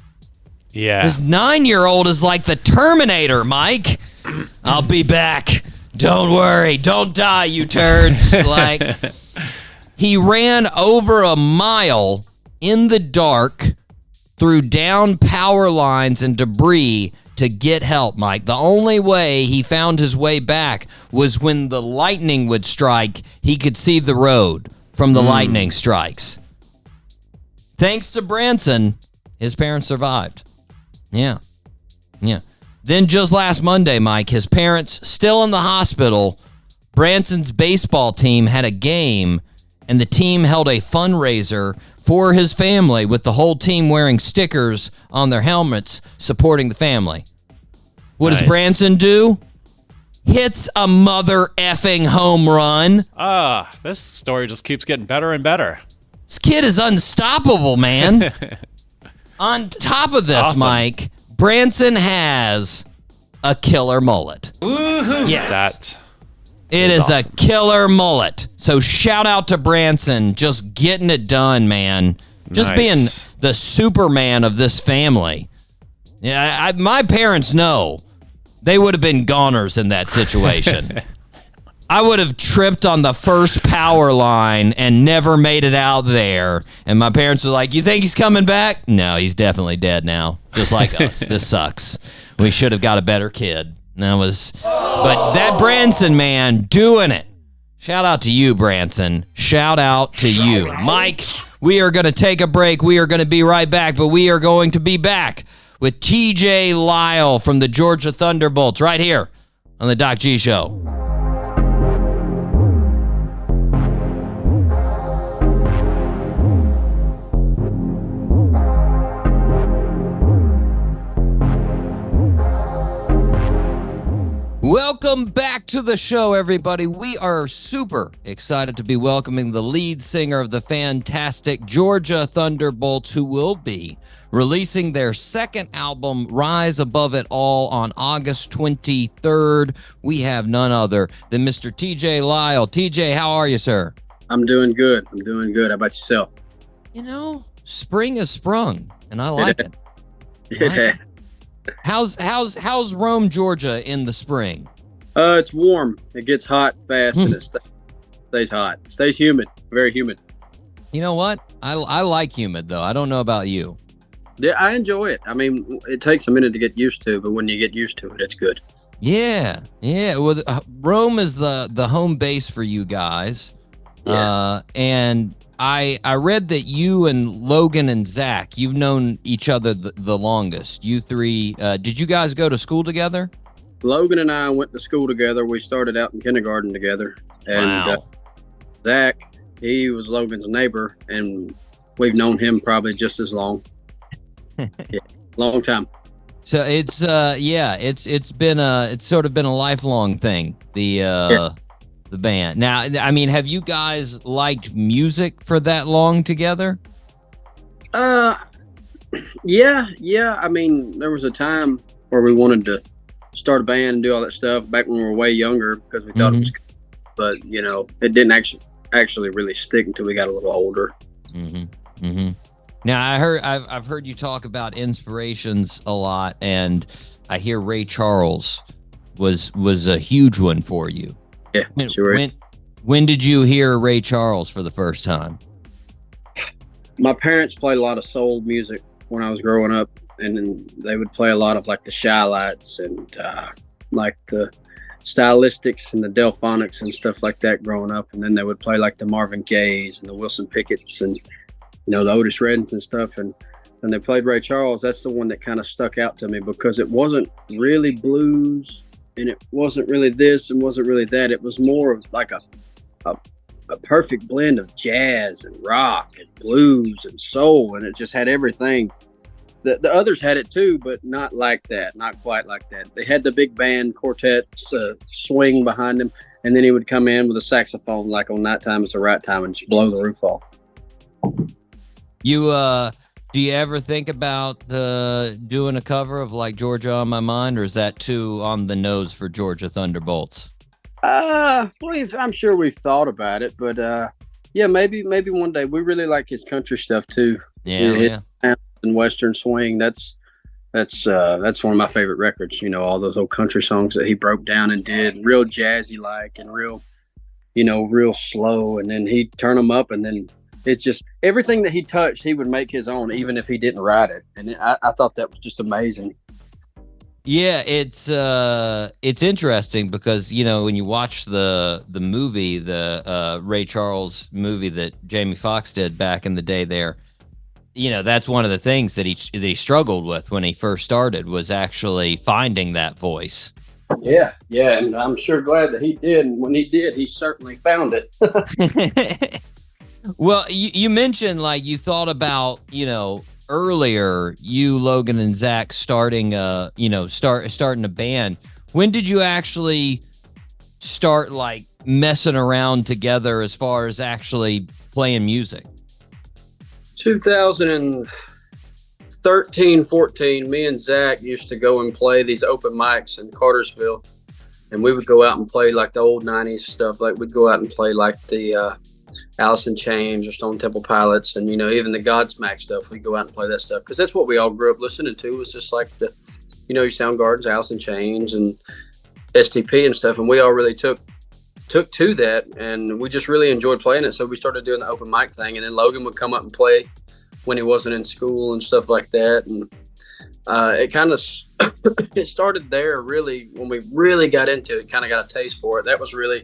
Yeah. His 9-year-old is like the Terminator, Mike. "I'll be back. Don't worry. Don't die, you turds." Like, he ran over a mile in the dark through down power lines and debris to get help, Mike. The only way he found his way back was when the lightning would strike. He could see the road from the lightning strikes. Thanks to Branson, his parents survived. Yeah. Then just last Monday, Mike, his parents still in the hospital. Branson's baseball team had a game, and the team held a fundraiser for his family with the whole team wearing stickers on their helmets supporting the family. What does Branson do? Hits a mother effing home run. This story just keeps getting better and better. This kid is unstoppable, man. On top of this, awesome. Mike, Branson has a killer mullet. Woohoo! Yes. It is awesome. A killer mullet. So shout out to Branson, just getting it done, man. Just being the Superman of this family. Yeah, my parents know. They would have been goners in that situation. I would have tripped on the first power line and never made it out there. And my parents were like, you think he's coming back? No, he's definitely dead now. Just like us. This sucks. We should have got a better kid. But that Branson man doing it. Shout out to you, Branson. Shout out to you. Mike, we are going to take a break. We are going to be right back, but we are going to be back with TJ Lyle from the Georgia Thunderbolts right here on the Doc G Show. Welcome back to the show, everybody. We are super excited to be welcoming the lead singer of the fantastic Georgia Thunderbolts, who will be releasing their second album, Rise Above It All, on August 23rd. We have none other than Mr. TJ Lyle. TJ, how are you, sir? I'm doing good. How about yourself? You know, spring has sprung, and I like it. Yeah. How's Rome, Georgia in the spring? It's warm. It gets hot fast and it stays hot. It stays humid, very humid. You know what? I like humid though. I don't know about you. Yeah, I enjoy it. I mean, it takes a minute to get used to, but when you get used to it, it's good. Yeah. Well, Rome is the home base for you guys. Yeah. And I read that you and Logan and Zach, you've known each other the longest. You three, did you guys go to school together? Logan and I went to school together. We started out in kindergarten together. And wow. Zach, he was Logan's neighbor, and we've known him probably just as long. Yeah, long time. So it's sort of been a lifelong thing. The band. Now, I mean, have you guys liked music for that long together? Yeah. I mean, there was a time where we wanted to start a band and do all that stuff back when we were way younger because we thought it was good. But, you know, it didn't actually really stick until we got a little older. Now, I've heard you talk about inspirations a lot, and I hear Ray Charles was a huge one for you. Yeah, sure. When did you hear Ray Charles for the first time? My parents played a lot of soul music when I was growing up, and then they would play a lot of like the Shoutouts and like the Stylistics and the Delphonics and stuff like that growing up. And then they would play like the Marvin Gayes and the Wilson Pickett's and, you know, the Otis Reddings and stuff. And when they played Ray Charles, that's the one that kind of stuck out to me because it wasn't really blues. And it wasn't really this and wasn't really that. It was more of like a perfect blend of jazz and rock and blues and soul. And it just had everything. The others had it too, but not like that. Not quite like that. They had the big band quartets swing behind them. And then he would come in with a saxophone like on Nighttime Is the Right Time and just blow the roof off. Do you ever think about doing a cover of like Georgia on My Mind, or is that too on the nose for Georgia Thunderbolts? I'm sure we've thought about it, but yeah, maybe one day. We really like his country stuff too. Yeah. And Western swing. That's one of my favorite records. You know, all those old country songs that he broke down and did real jazzy like and real slow, and then he'd turn them up, and then it's just everything that he touched, he would make his own, even if he didn't write it. And I thought that was just amazing. Yeah, it's interesting because when you watch the movie, the Ray Charles movie that Jamie Foxx did back in the day, there, that's one of the things that he struggled with when he first started was actually finding that voice. Yeah, and I'm sure glad that he did. And when he did, he certainly found it. Well, you mentioned like you thought about earlier, you, Logan, and Zach starting starting a band. When did you actually start like messing around together as far as actually playing music? 2013, 14, me and Zach used to go and play these open mics in Cartersville, and we would go out and play like the old 90s stuff. Like we'd go out and play like the Alice in Chains or Stone Temple Pilots, and even the Godsmack stuff. We go out and play that stuff because that's what we all grew up listening to. Was just like the your Soundgardens, Alice in Chains, and STP and stuff. And we all really took to that, and we just really enjoyed playing it. So we started doing the open mic thing, and then Logan would come up and play when he wasn't in school and stuff like that. And it kind of it started there. Really, when we really got into it, kind of got a taste for it. That was really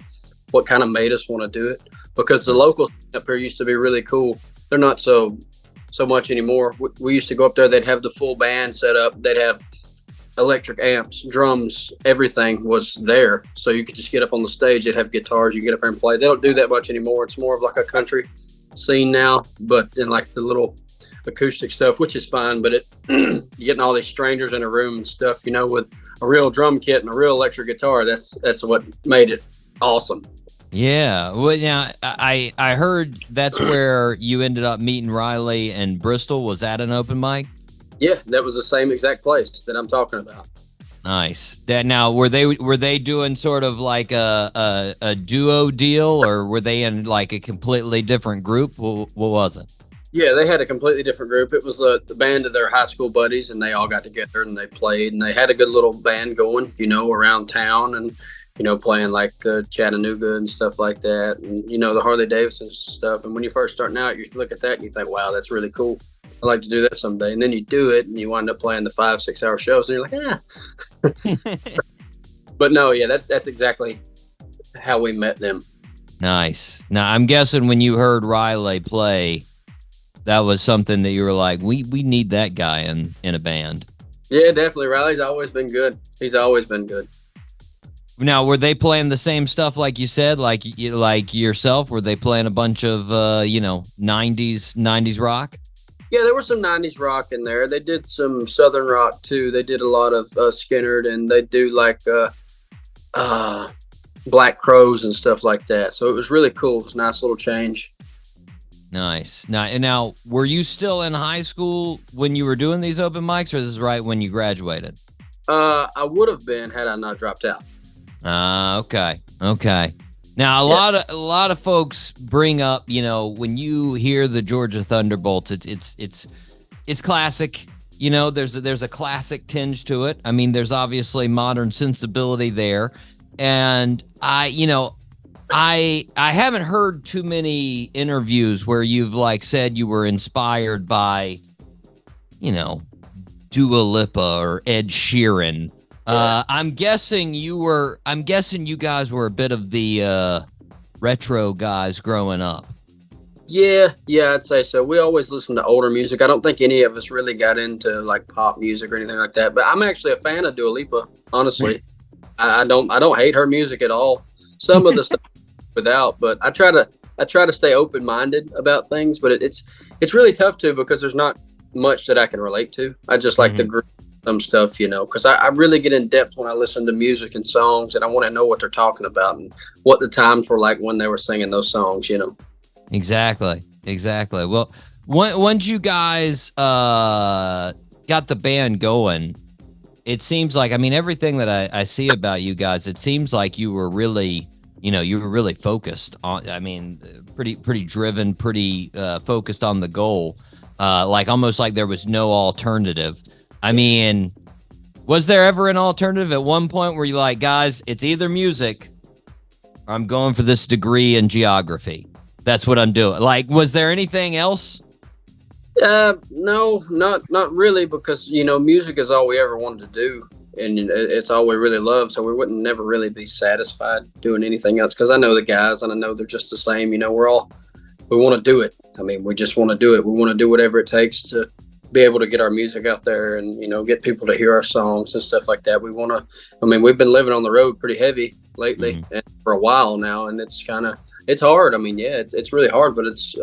what kind of made us want to do it. Because the locals up here used to be really cool. They're not so much anymore. We used to go up there. They'd have the full band set up. They'd have electric amps, drums, everything was there. So you could just get up on the stage. They'd have guitars. You get up there and play. They don't do that much anymore. It's more of like a country scene now, but in like the little acoustic stuff, which is fine. But you're getting all these strangers in a room and stuff, with a real drum kit and a real electric guitar. That's what made it awesome. Yeah, well, now I heard that's where you ended up meeting Riley and Bristol. Was that an open mic? Yeah, that was the same exact place that I'm talking about. Nice. That now were they doing sort of like a duo deal, or were they in like a completely different group? What was it? Yeah, they had a completely different group. It was the band of their high school buddies, and they all got together and they played, and they had a good little band going, around town, and playing like Chattanooga and stuff like that, and the Harley Davidson stuff. And when you're first starting out, you look at that and you think, wow, that's really cool. I'd like to do that someday. And then you do it and you wind up playing the 5-6 hour shows and you're like, But no, yeah, that's exactly how we met them. Nice. Now I'm guessing when you heard Riley play, that was something that you were like, we need that guy in a band. Yeah, definitely. Riley's always been good. He's always been good. Now, were they playing the same stuff like you said, like yourself? Were they playing a bunch of 90s rock? Yeah, there was some 90s rock in there. They did some Southern rock too. They did a lot of Skynyrd, and they do like Black Crows and stuff like that. So it was really cool. It was a nice little change. Nice. Now, were you still in high school when you were doing these open mics, or is this right when you graduated? I would have been had I not dropped out. Okay. Now, a lot of folks bring up, when you hear the Georgia Thunderbolts, it's classic. There's a classic tinge to it. I mean, there's obviously modern sensibility there, and I haven't heard too many interviews where you've like said you were inspired by, Dua Lipa or Ed Sheeran. I'm guessing you guys were a bit of the retro guys growing up. Yeah, I'd say so. We always listened to older music. I don't think any of us really got into like pop music or anything like that. But I'm actually a fan of Dua Lipa, honestly. I don't hate her music at all. Some of the stuff without, but I try to stay open-minded about things, but it's really tough too because there's not much that I can relate to. I just like the group. Some stuff, because I really get in depth when I listen to music and songs, and I want to know what they're talking about and what the times were like when they were singing those songs, Exactly. Well, once you guys got the band going, it seems like, everything that I see about you guys, it seems like you were really, focused on, pretty driven, pretty focused on the goal, like almost like there was no alternative. Was there ever an alternative at one point where you're like, guys, it's either music or I'm going for this degree in geography? That's what I'm doing. Like, was there anything else? No, not really, because music is all we ever wanted to do. and it's all we really love. So we wouldn't never really be satisfied doing anything else. Cause I know the guys and I know they're just the same, you know, we want to do it. I mean, we just want to do it. We want to do whatever it takes to be able to get our music out there and, you know, get people to hear our songs and stuff like that. We want to, I mean, we've been living on the road pretty heavy lately and for a while now. And it's hard. I mean, yeah, it's really hard, but it's,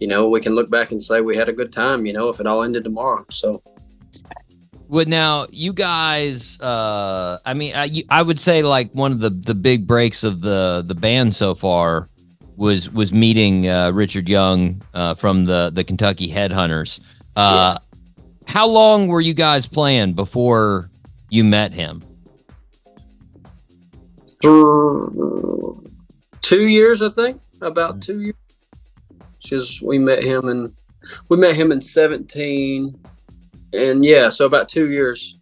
you know, we can look back and say we had a good time, you know, if it all ended tomorrow. So. Well, now you guys, I mean, I would say like one of the big breaks of the band so far was meeting Richard Young from the Kentucky Headhunters. How long were you guys playing before you met him? 2 years, I think. About 2 years. Because we met him in 17, and yeah, so about 2 years.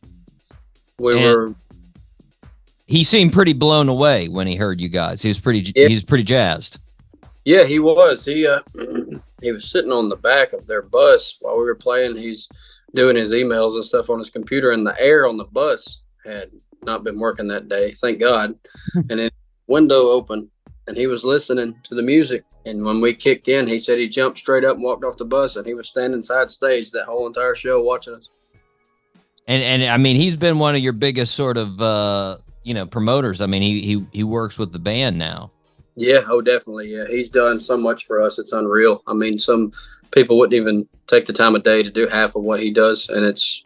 He seemed pretty blown away when he heard you guys. He was pretty jazzed. Yeah, he was. He was sitting on the back of their bus while we were playing. He's doing his emails and stuff on his computer, and the air on the bus had not been working that day, thank God. And then window open, and he was listening to the music. And when we kicked in, he said he jumped straight up and walked off the bus, and he was standing side stage that whole entire show watching us. And I mean, he's been one of your biggest sort of promoters. I mean, he works with the band now. Yeah, oh, definitely. Yeah, he's done so much for us. It's unreal. I mean, some people wouldn't even take the time of day to do half of what he does, and it's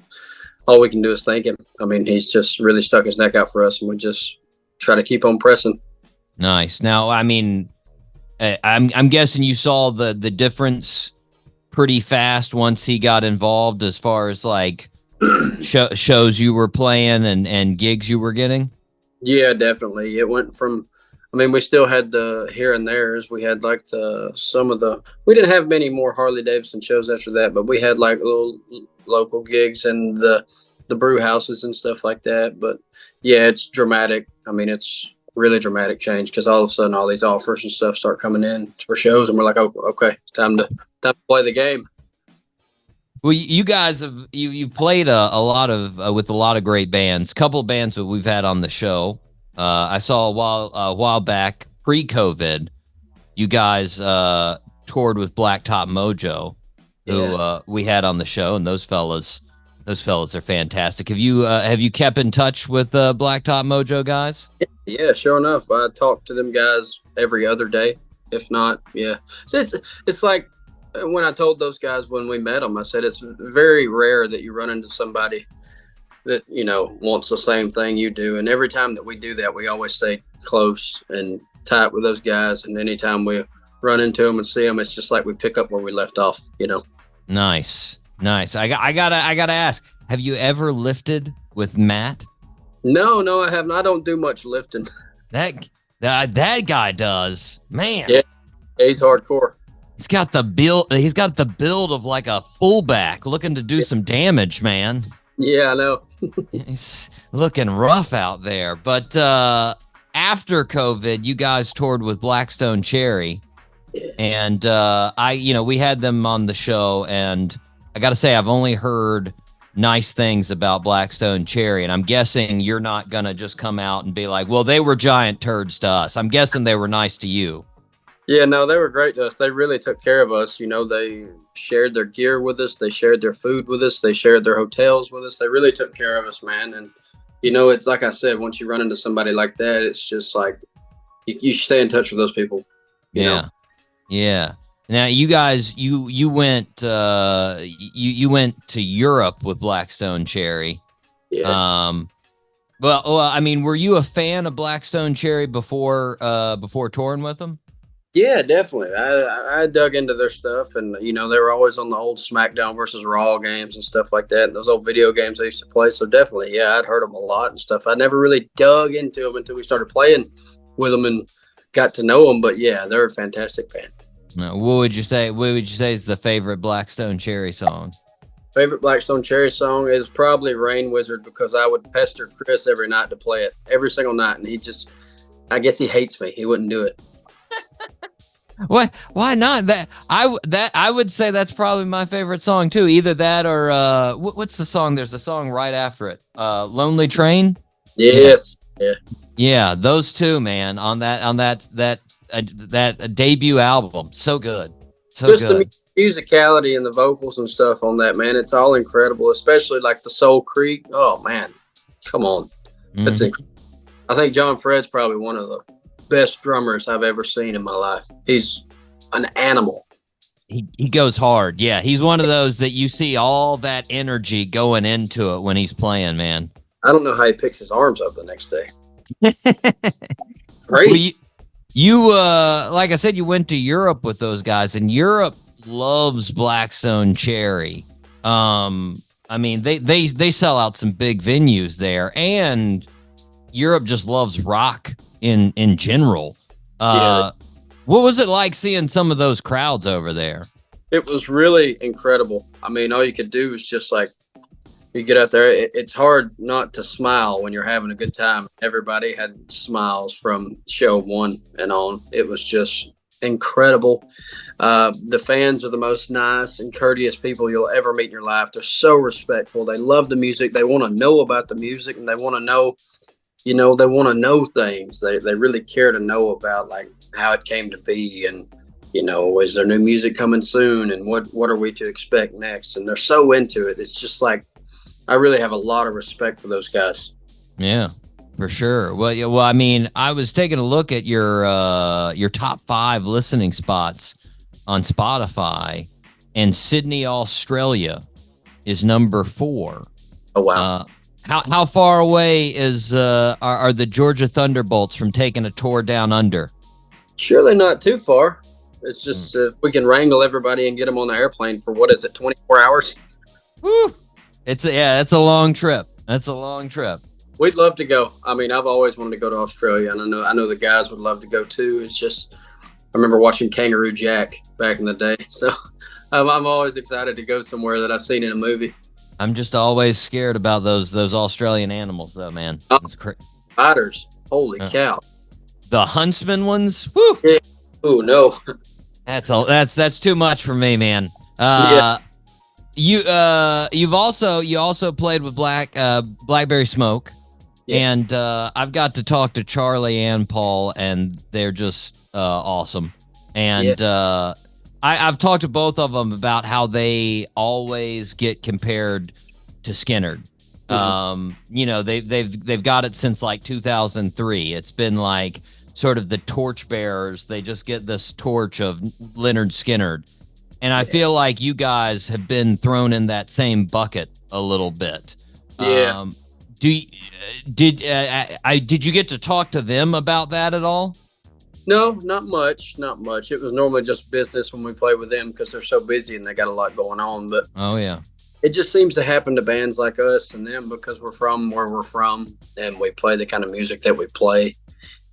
all we can do is thank him. I mean, he's just really stuck his neck out for us, and we just try to keep on pressing. Nice. Now, I mean, I'm guessing you saw the difference pretty fast once he got involved, as far as like shows you were playing and gigs you were getting. Yeah, definitely. It went from. I mean, we still had the here and there's. We had like we didn't have many more Harley Davidson shows after that, but we had like little local gigs and the brew houses and stuff like that. But yeah, it's dramatic. I mean, it's really dramatic change because all of a sudden all these offers and stuff start coming in for shows, and we're like, oh, okay, time to play the game. Well, you guys have you played a lot of with a lot of great bands. Couple of bands that we've had on the show. I saw a while back, pre-COVID, you guys toured with Blacktop Mojo, who we had on the show, and those fellas are fantastic. Have you kept in touch with Blacktop Mojo guys? Yeah, sure enough. I talk to them guys every other day, if not. Yeah, so it's like when I told those guys when we met them, I said it's very rare that you run into somebody that, you know, wants the same thing you do. And every time that we do that, we always stay close and tight with those guys. And anytime we run into them and see them, it's just like we pick up where we left off, you know? Nice. I gotta ask, have you ever lifted with Matt? No, I haven't. I don't do much lifting. That guy does, man. Yeah, he's hardcore. He's got the build of like a fullback looking to do some damage, man. Yeah, I know. He's looking rough out there. But after COVID, you guys toured with Blackstone Cherry. Yeah. And we had them on the show, and I got to say, I've only heard nice things about Blackstone Cherry, and I'm guessing you're not going to just come out and be like, well, they were giant turds to us. I'm guessing they were nice to you. Yeah, no, they were great to us. They really took care of us. You know, they shared their gear with us. They shared their food with us. They shared their hotels with us. They really took care of us, man. And, you know, it's like I said, once you run into somebody like that, it's just like you stay in touch with those people. You know? Yeah. Now, you guys, you went you went to Europe with Blackstone Cherry. Yeah. Well, I mean, were you a fan of Blackstone Cherry before touring with them? Yeah, definitely. I dug into their stuff, and you know, they were always on the old SmackDown versus Raw games and stuff like that, and those old video games I used to play. So definitely, yeah, I'd heard them a lot and stuff. I never really dug into them until we started playing with them and got to know them. But yeah, they're a fantastic band. What would you say is the favorite Blackstone Cherry song? Favorite Blackstone Cherry song is probably Rain Wizard, because I would pester Chris every night to play it every single night, and I guess he hates me. He wouldn't do it. What? Why not? I would say that's probably my favorite song too. Either that or what's the song? There's a song right after it. Lonely Train. Yes. Yeah. Yeah, those two, man, on that debut album. So good. So Just good. the musicality and the vocals and stuff on that, man. It's all incredible, especially like the Soul Creek. Oh man, come on. That's incredible. I think John Fred's probably one of the best drummers I've ever seen in my life. He's an animal. He goes hard. Yeah, he's one of those that you see all that energy going into it when he's playing, man. I don't know how he picks his arms up the next day. Crazy. Well, you like I said, you went to Europe with those guys, and Europe loves Blackstone Cherry. I mean, they sell out some big venues there, and Europe just loves rock in general. Yeah. What was it like seeing some of those crowds over there? It was really incredible. I mean, all you could do is just like, you get out there, it's hard not to smile when you're having a good time. Everybody had smiles from show one and on. It was just incredible. The fans are the most nice and courteous people you'll ever meet in your life. They're so respectful. They love the music. They want to know about the music, and they want to know, they want to know things. They really care to know about like how it came to be, and is there new music coming soon, and what are we to expect next? And they're so into it. It's just like, I really have a lot of respect for those guys. Yeah, for sure. Well, I mean, I was taking a look at your top 5 listening spots on Spotify, and Sydney, Australia is number 4. Oh, wow. How far away are the Georgia Thunderbolts from taking a tour down under? Surely not too far. It's just if we can wrangle everybody and get them on the airplane for 24 hours. Woo! It's a long trip. That's a long trip. We'd love to go. I mean, I've always wanted to go to Australia, and I know the guys would love to go too. It's just, I remember watching Kangaroo Jack back in the day, so I'm always excited to go somewhere that I've seen in a movie. I'm just always scared about those Australian animals, though, man. Spiders, holy cow! The huntsman ones, woo! Yeah. Oh no, that's too much for me, man. Yeah. You also played with Blackberry Smoke, yes. And I've got to talk to Charlie and Paul, and they're just awesome. And I've talked to both of them about how they always get compared to Skynyrd. Mm-hmm. They've got it since like 2003. It's been like sort of the torchbearers. They just get this torch of Lynyrd Skynyrd. And I feel like you guys have been thrown in that same bucket a little bit. Yeah. Did you get to talk to them about that at all? No, not much. Not much. It was normally just business when we play with them because they're so busy and they got a lot going on. But oh yeah, it just seems to happen to bands like us and them because we're from where we're from and we play the kind of music that we play.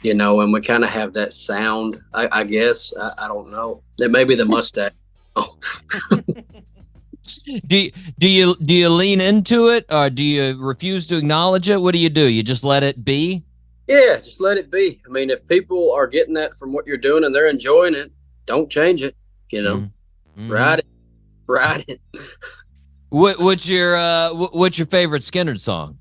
And we kind of have that sound. I guess I don't know. It may be the mustache. Oh. Do you lean into it, or do you refuse to acknowledge it? What do? You just let it be? Yeah, just let it be. I mean, if people are getting that from what you're doing and they're enjoying it, don't change it. Mm-hmm. Ride it. What's your favorite Skynyrd song?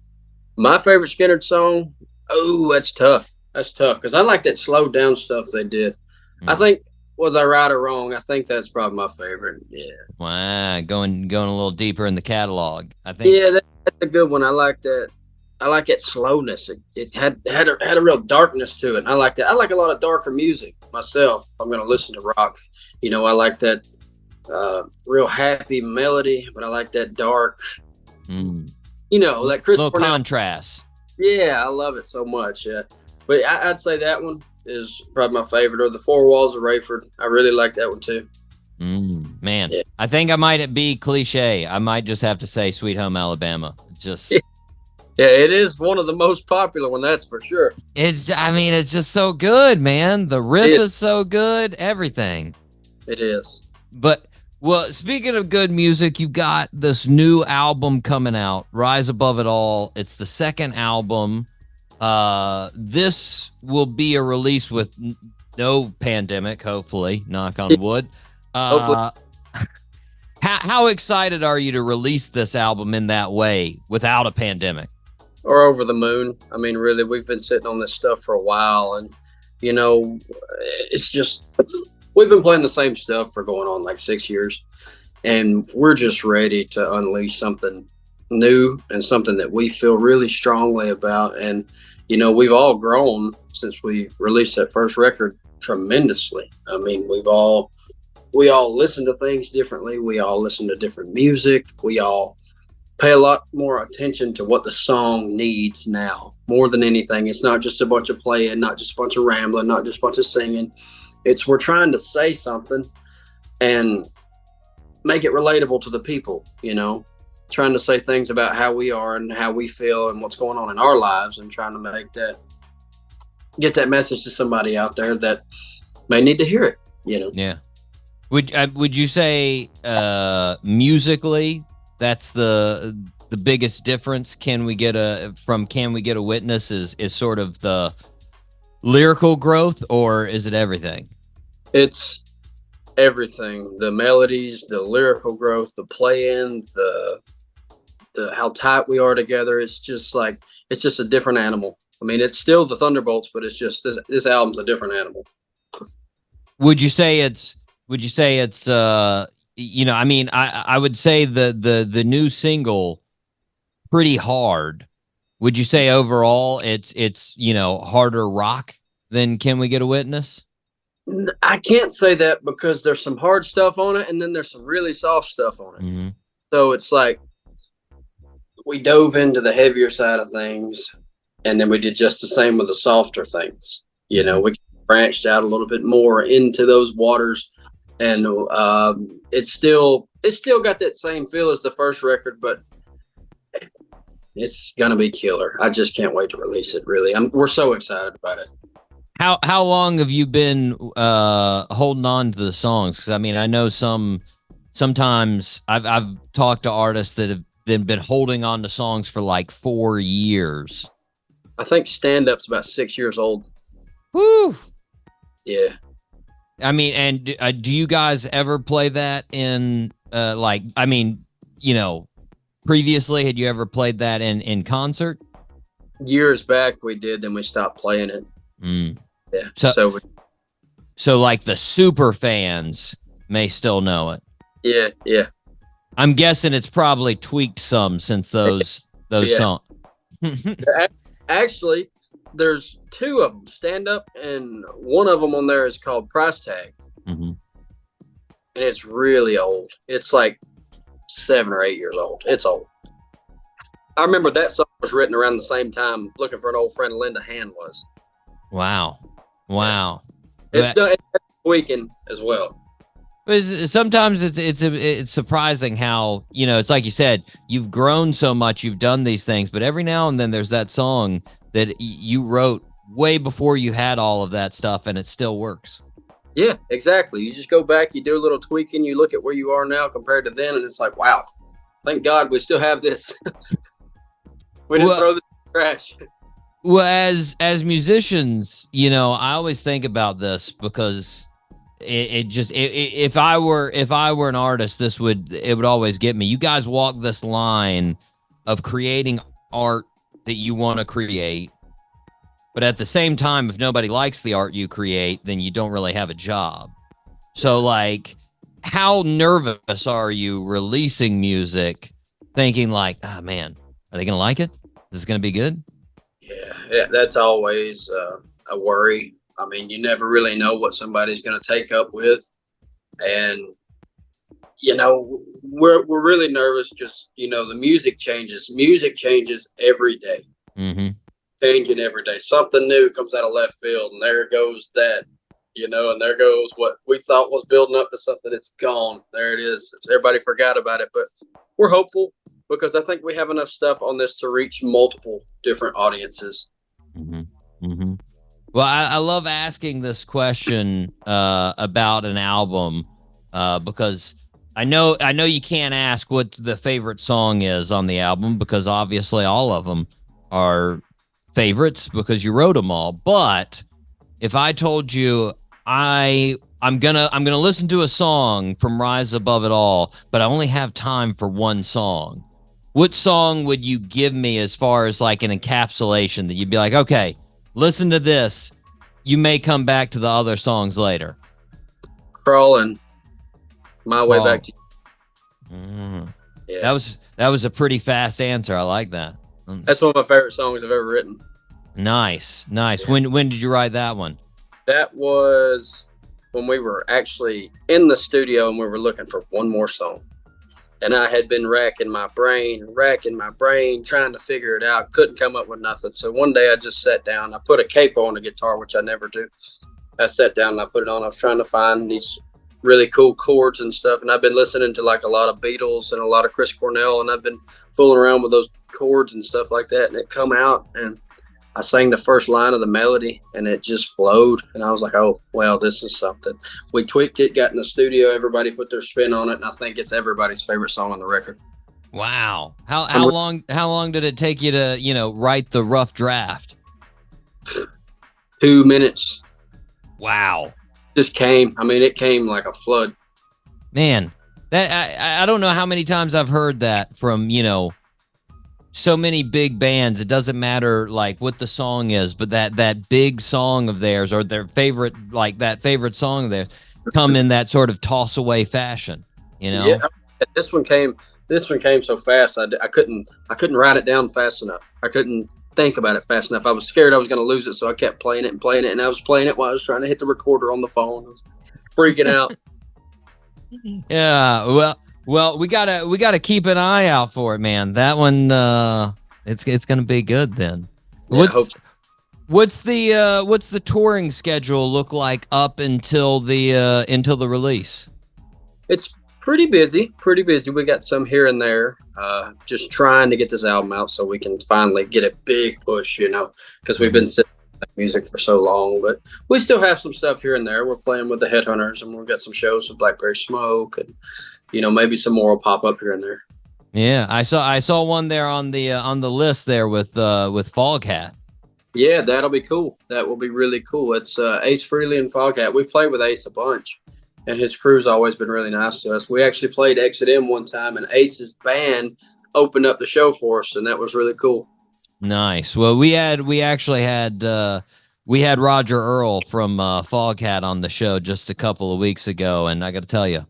My favorite Skynyrd song? Oh, that's tough. That's tough because I like that slowed down stuff they did. Mm-hmm. I think. Was I right or wrong? I think that's probably my favorite. Yeah. Wow, going a little deeper in the catalog. I think. Yeah, that's a good one. I like that. I like that slowness. It had a real darkness to it. I like that. I like a lot of darker music myself. I'm gonna listen to rock. I like that real happy melody, but I like that dark. That Chris. Little contrast. Yeah, I love it so much. Yeah, but I'd say that one is probably my favorite, or the Four Walls of Rayford. I really like that one too. Man, yeah. I think I might be cliche. I might just have to say Sweet Home Alabama. Just yeah, it is one of the most popular one, that's for sure. It's just so good, man. The riff is so good, everything. It is. But speaking of good music, you've got this new album coming out, Rise Above It All. It's the second album. This will be a release with no pandemic, hopefully, knock on wood. Hopefully. How excited are you to release this album in that way without a pandemic? Or over the moon. I mean, really, we've been sitting on this stuff for a while, and you know, it's just we've been playing the same stuff for going on like 6 years, and we're just ready to unleash something new and something that we feel really strongly about. And you know, we've all grown since we released that first record tremendously. I mean, we all listen to things differently. We all listen to different music. We all pay a lot more attention to what the song needs now. More than anything, it's not just a bunch of playing, not just a bunch of rambling, not just a bunch of singing. It's we're trying to say something and make it relatable to the people, you know, trying to say things about how we are and how we feel and what's going on in our lives, and trying to get that message to somebody out there that may need to hear it, you know? Yeah. Would you say musically that's the biggest difference? Can we get a witness is sort of the lyrical growth, or is it everything? It's everything. The melodies, the lyrical growth, the playing, the how tight we are together. It's just a different animal. I mean, it's still the Thunderbolts, but it's just this album's a different animal. Would you say it's you know, I mean, I would say the new single Pretty Hard. Would you say overall it's you know, harder rock than Can We Get a Witness? I can't say that, because there's some hard stuff on it, and then there's some really soft stuff on it. Mm-hmm. So it's like we dove into the heavier side of things, and then we did just the same with the softer things. You know, we branched out a little bit more into those waters, and it's still got that same feel as the first record, but it's gonna be killer. I just can't wait to release it. Really, we're so excited about it. How long have you been holding on to the songs? 'Cause I mean, I know sometimes I've talked to artists that have been holding on to songs for like 4 years. I think Stand Up's about 6 years old. Woo! Yeah. I mean, and do you guys ever play that in like, I mean, you know, previously, had you ever played that in concert? Years back we did, then we stopped playing it. Mm. Yeah. So like the super fans may still know it. Yeah. I'm guessing it's probably tweaked some since those songs. Actually, there's two of them, Stand Up, and one of them on there is called Price Tag. Mm-hmm. And it's really old. It's like 7 or 8 years old. It's old. I remember that song was written around the same time Looking for an Old Friend Linda Hand was. Wow. It's done. It's tweaking as well. Sometimes it's surprising how, you know, it's like you said, you've grown so much, you've done these things, but every now and then there's that song that you wrote way before you had all of that stuff, and it still works. Yeah, exactly. You just go back, you do a little tweaking, you look at where you are now compared to then, and it's like, wow, thank God we still have this. We didn't throw this in the trash. Well, as musicians, you know, I always think about this because if I were an artist, it would always get me. You guys walk this line of creating art that you want to create, but at the same time, if nobody likes the art you create, then you don't really have a job. So like, how nervous are you releasing music thinking like, ah, man, are they gonna like it? Is this gonna be good? Yeah, that's always a worry. I mean, you never really know what somebody's going to take up with. And, you know, we're really nervous because, you know, the music changes. Music changes every day. Mm-hmm. Changing every day. Something new comes out of left field, and there goes that, you know, and there goes what we thought was building up to something. It's gone. There it is. Everybody forgot about it. But we're hopeful because I think we have enough stuff on this to reach multiple different audiences. Mm-hmm. Mm-hmm. Well, I love asking this question about an album because I know you can't ask what the favorite song is on the album because obviously all of them are favorites because you wrote them all. But if I told you I'm gonna listen to a song from Rise Above It All, but I only have time for one song. What song would you give me as far as like an encapsulation that you'd be like, okay, listen to this. You may come back to the other songs later. Crawling. My Way Back to You. Yeah. That was a pretty fast answer. I like that. That's one of my favorite songs I've ever written. Nice. Yeah. When did you write that one? That was when we were actually in the studio and we were looking for one more song. And I had been racking my brain, trying to figure it out. Couldn't come up with nothing. So one day I just sat down. I put a capo on the guitar, which I never do. I sat down and I put it on. I was trying to find these really cool chords and stuff. And I've been listening to like a lot of Beatles and a lot of Chris Cornell. And I've been fooling around with those chords and stuff like that. And it come out and I sang the first line of the melody and it just flowed. And I was like, oh, well, this is something. We tweaked it, got in the studio. Everybody put their spin on it. And I think it's everybody's favorite song on the record. Wow. How long did it take you to, write the rough draft? 2 minutes. Wow. Just came. I mean, it came like a flood. Man, that I don't know how many times I've heard that from, so many big bands. It doesn't matter like what the song is, but that big song of theirs or their favorite, like that favorite song of theirs come in that sort of toss away fashion, Yeah. This one came so fast. I couldn't write it down fast enough. I couldn't think about it fast enough. I was scared I was going to lose it. So I kept playing it. And I was playing it while I was trying to hit the recorder on the phone. I was freaking out. Yeah. Well, we gotta keep an eye out for it, man. That one, it's gonna be good then. Yeah, What's the touring schedule look like up until the release? It's pretty busy. We got some here and there. Just trying to get this album out so we can finally get a big push, because we've been sitting with music for so long. But we still have some stuff here and there. We're playing with the Headhunters, and we've got some shows with Blackberry Smoke and. Maybe some more will pop up here and there. Yeah, I saw one there on the list there with Foghat. Yeah, that'll be cool. That will be really cool. It's Ace Frehley and Foghat. We've played with Ace a bunch, and his crew's always been really nice to us. We actually played Exit M one time, and Ace's band opened up the show for us, and that was really cool. Nice. Well, we actually had Roger Earl from Foghat on the show just a couple of weeks ago, and I got to tell you.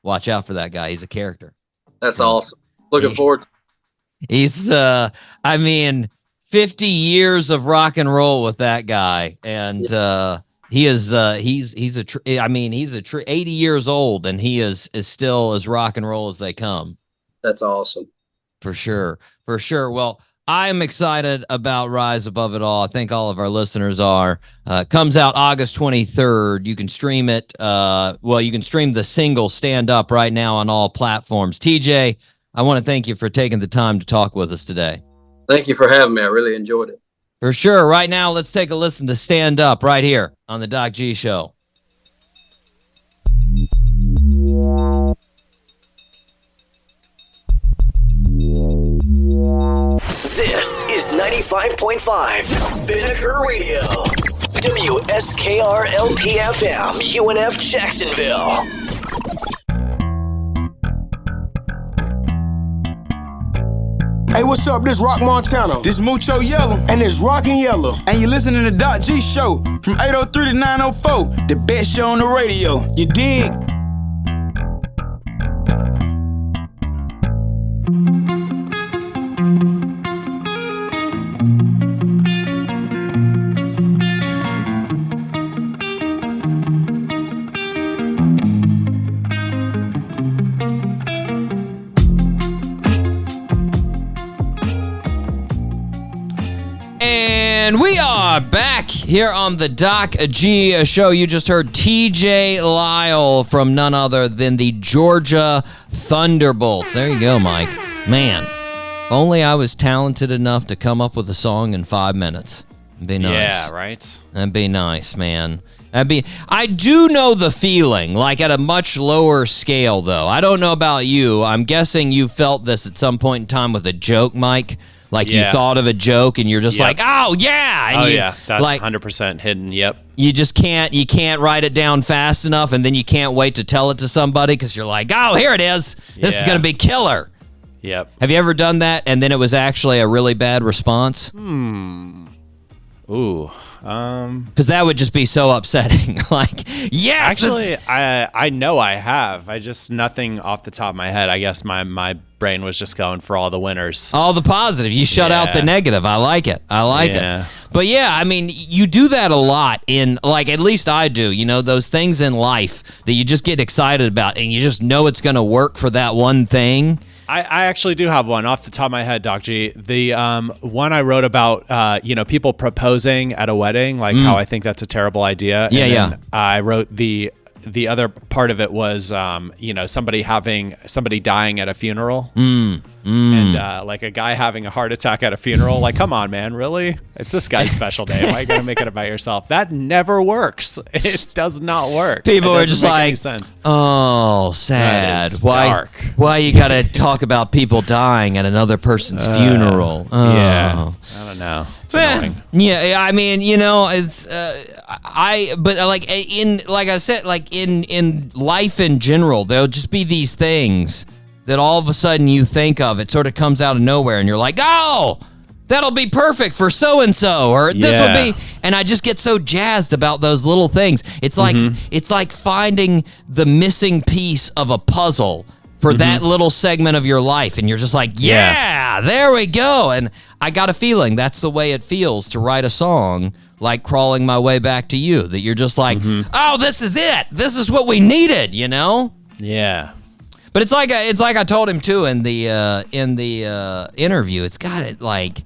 Watch out for that guy. He's a character. That's awesome. Looking forward. He's 50 years of rock and roll with that guy. And he's 80 years old and he is still as rock and roll as they come. That's awesome. For sure. Well, I'm excited about Rise Above It All. I think all of our listeners are. Comes out August 23rd. You can stream it. You can stream the single Stand Up right now on all platforms. TJ, I want to thank you for taking the time to talk with us today. Thank you for having me. I really enjoyed it. For sure. Right now, let's take a listen to Stand Up right here on the Doc G Show. This is 95.5 Spinnaker Radio. WSKR-LP-FM, UNF Jacksonville. Hey, what's up? This Rock Montana. This Mucho Yellow. And this Rockin' Yellow. And you're listening to Doc G Show from 803 to 904. The best show on the radio. You dig? And we are back here on the Doc G Show. You just heard TJ Lyle from none other than the Georgia Thunderbolts. There you go, Mike. Man, if only I was talented enough to come up with a song in 5 minutes. It'd be nice. Yeah, right? That'd be nice, man. I do know the feeling, like at a much lower scale, though. I don't know about you. I'm guessing you felt this at some point in time with a joke, Mike. Like you thought of a joke and you're just like, oh yeah. And that's like, 100% hidden. Yep. You just can't write it down fast enough, and then you can't wait to tell it to somebody because you're like, oh, here it is. This is going to be killer. Yep. Have you ever done that and then it was actually a really bad response? Ooh. Because that would just be so upsetting. Like, yes. Actually, I know I have. I just nothing off the top of my head. I guess my brain was just going for all the winners. All the positive. You shut out the negative. I like it. Yeah. But yeah, I mean, you do that a lot in, like, at least I do, you know, those things in life that you just get excited about and you just know it's going to work for that one thing. I actually do have one off the top of my head, Doc G. The one I wrote about, people proposing at a wedding, like how I think that's a terrible idea. Yeah, and yeah. then I wrote the other part of it was, somebody dying at a funeral. And like a guy having a heart attack at a funeral. Like, come on, man, really? It's this guy's special day. Why are you going to make it about yourself? That never works. It does not work. People are just like, oh, sad. Why you got to talk about people dying at another person's funeral? Oh. Yeah, I don't know. It's annoying. Yeah, I mean, you know, it's like I said, like in life in general, there'll just be these things that all of a sudden you think of. It sort of comes out of nowhere and you're like, oh, that'll be perfect for so-and-so, or this will be, and I just get so jazzed about those little things. It's like finding the missing piece of a puzzle for that little segment of your life. And you're just like, yeah, there we go. And I got a feeling that's the way it feels to write a song like Crawling My Way Back to You, that you're just like, oh, this is it. This is what we needed, you know? Yeah. But it's like I told him too in the interview. It's got it like,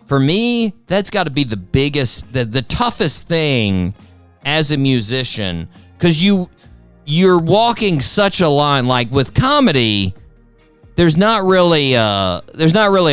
for me, that's got to be the biggest, the toughest thing as a musician, because you're walking such a line. Like with comedy, there's not really a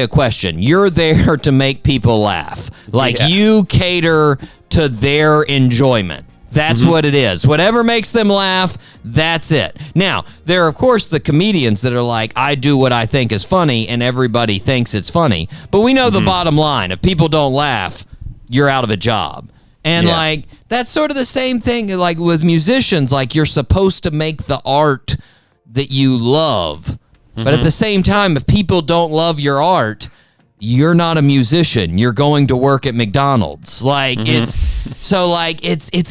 question. You're there to make people laugh. Like you cater to their enjoyment. That's what it is. Whatever makes them laugh, that's it. Now, there are, of course, the comedians that are like, I do what I think is funny, and everybody thinks it's funny. But we know the bottom line. If people don't laugh, you're out of a job. And, like, that's sort of the same thing, like, with musicians. Like, you're supposed to make the art that you love. But at the same time, if people don't love your art, you're not a musician. You're going to work at McDonald's. Like it's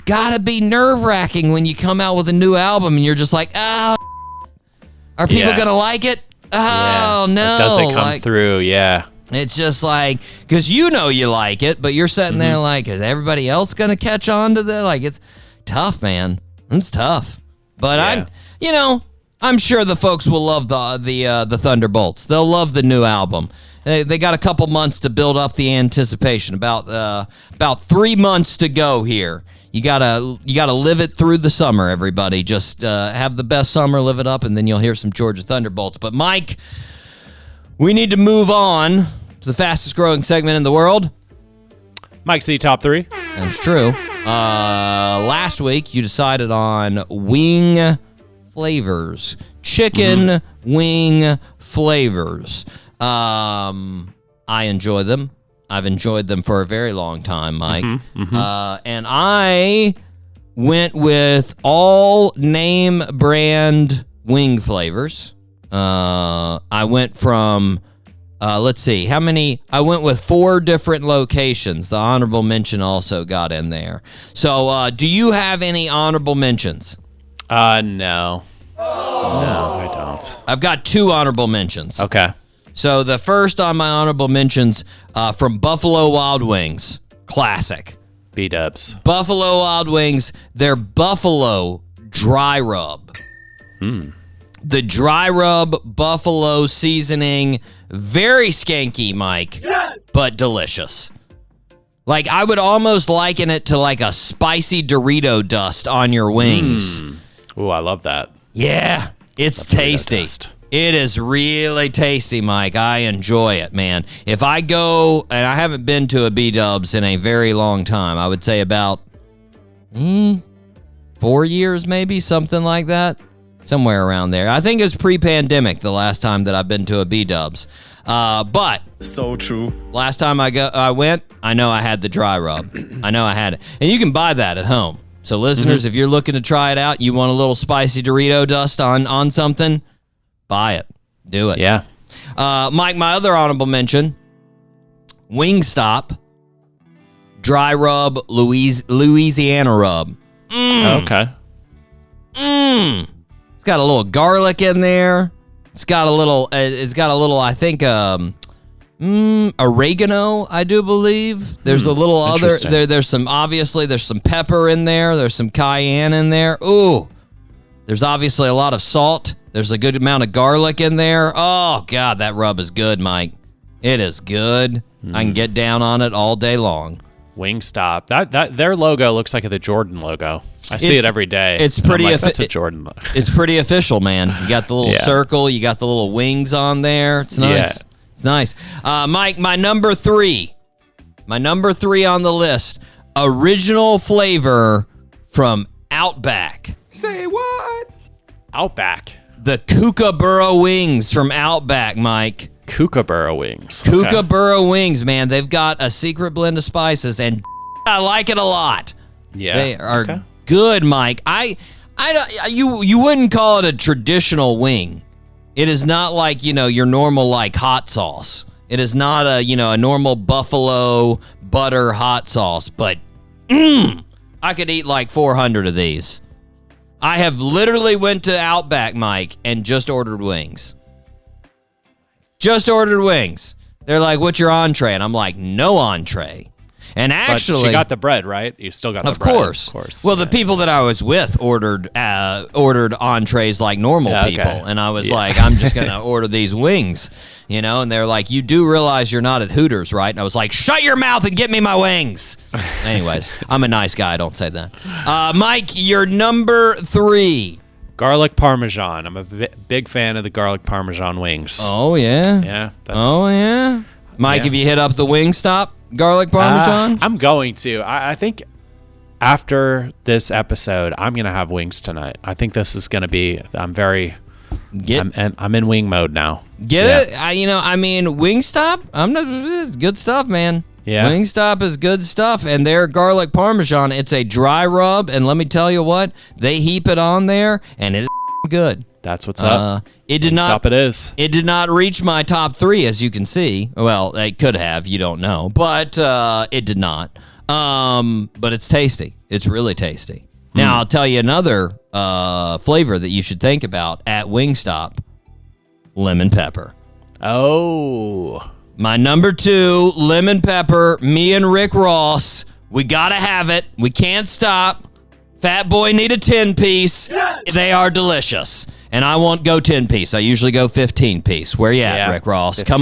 gotta be nerve-wracking when you come out with a new album and you're just like, oh, are people gonna like it? Oh no, does it come through? Yeah, it's just like, because you know you like it, but you're sitting there like, is everybody else gonna catch on to that? Like, it's tough, man. It's tough. But I'm sure the folks will love the Thunderbolts. They'll love the new album. They got a couple months to build up the anticipation. About 3 months to go here. You gotta live it through the summer, everybody. Just have the best summer, live it up, and then you'll hear some Georgia Thunderbolts. But Mike, we need to move on to the fastest growing segment in the world. Mike C, top 3. That's true. Last week you decided on wing flavors, chicken wing flavors. I enjoy them. I've enjoyed them for a very long time, Mike. And I went with all name brand wing flavors. I went from, let's see, how many? I went with 4 different locations. The honorable mention also got in there. So, do you have any honorable mentions? No. No, I don't. I've got 2 honorable mentions. Okay. So the first on my honorable mentions from Buffalo Wild Wings, classic. B-dubs. Buffalo Wild Wings, their Buffalo Dry Rub. The Dry Rub Buffalo seasoning, very skanky, Mike, but delicious. Like, I would almost liken it to like a spicy Dorito dust on your wings. Ooh, I love that. Yeah, it's tasty. It is really tasty, Mike. I enjoy it, man. If I go, and I haven't been to a B-dubs in a very long time, I would say about 4 years maybe, something like that. Somewhere around there. I think it was pre-pandemic the last time that I've been to a B-dubs. But so true. Last time I went, I know I had the dry rub. I know I had it. And you can buy that at home. So listeners, if you're looking to try it out, you want a little spicy Dorito dust on something, buy it. Do it. Yeah. Mike, my other honorable mention, Wingstop dry rub Louisiana rub. Okay. It's got a little garlic in there. It's got a little I think oregano, I do believe. There's a little other there's some pepper in there, there's some cayenne in there. Ooh. There's obviously a lot of salt. There's a good amount of garlic in there. Oh god, that rub is good, Mike. It is good. I can get down on it all day long. Wingstop. That their logo looks like the Jordan logo. I see it every day. It's pretty. That's a Jordan logo. It's pretty official, man. You got the little circle. You got the little wings on there. It's nice. Yeah. It's nice. Mike, my number three on the list. Original flavor from Outback. Say what? Outback. The Kookaburra wings from Outback, Mike. Kookaburra wings. Kookaburra wings, man. They've got a secret blend of spices, and I like it a lot. Yeah, they are good, Mike. You wouldn't call it a traditional wing. It is not like your normal like hot sauce. It is not a normal buffalo butter hot sauce. But I could eat like 400 of these. I have literally went to Outback, Mike, and just ordered wings. Just ordered wings. They're like, "What's your entree?" And I'm like, "No entree." And actually, but you got the bread, right? You still got the bread. Of course. Well, the people that I was with ordered entrees like normal people, and I was like, "I'm just gonna order these wings," And they're like, "You do realize you're not at Hooters, right?" And I was like, "Shut your mouth and get me my wings." Anyways, I'm a nice guy. Don't say that. Mike, your number 3. Garlic Parmesan. I'm a big fan of the garlic Parmesan wings. Oh, yeah? Yeah. Oh, yeah? Mike, have you hit up the Wingstop garlic Parmesan? I'm going to. I think after this episode, I'm going to have wings tonight. I think this is going to be, I'm in wing mode now. Get it? Wingstop, it's good stuff, man. Yeah. Wingstop is good stuff, and their garlic Parmesan, it's a dry rub, and let me tell you what, they heap it on there, and it is good. That's what's up. It did not reach my top 3, as you can see. Well, it could have, you don't know, but it did not. But it's tasty. It's really tasty. Now, I'll tell you another flavor that you should think about at Wingstop, lemon pepper. Oh, my number 2, lemon pepper. Me and Rick Ross, we gotta have it. We can't stop. Fat boy need a 10-piece. Yes! They are delicious. And I won't go 10-piece. I usually go 15-piece. Where you at, Rick Ross? 15.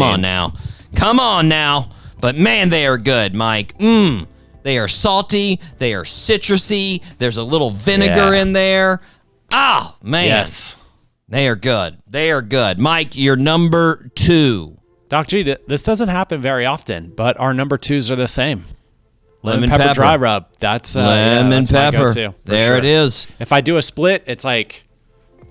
Come on now. But man, they are good, Mike. They are salty. They are citrusy. There's a little vinegar in there. Ah, man. Yes. They are good. Mike, your number 2. Doc G, this doesn't happen very often, but our number 2s are the same. Lemon pepper dry rub. That's lemon pepper. There it is. If I do a split, it's like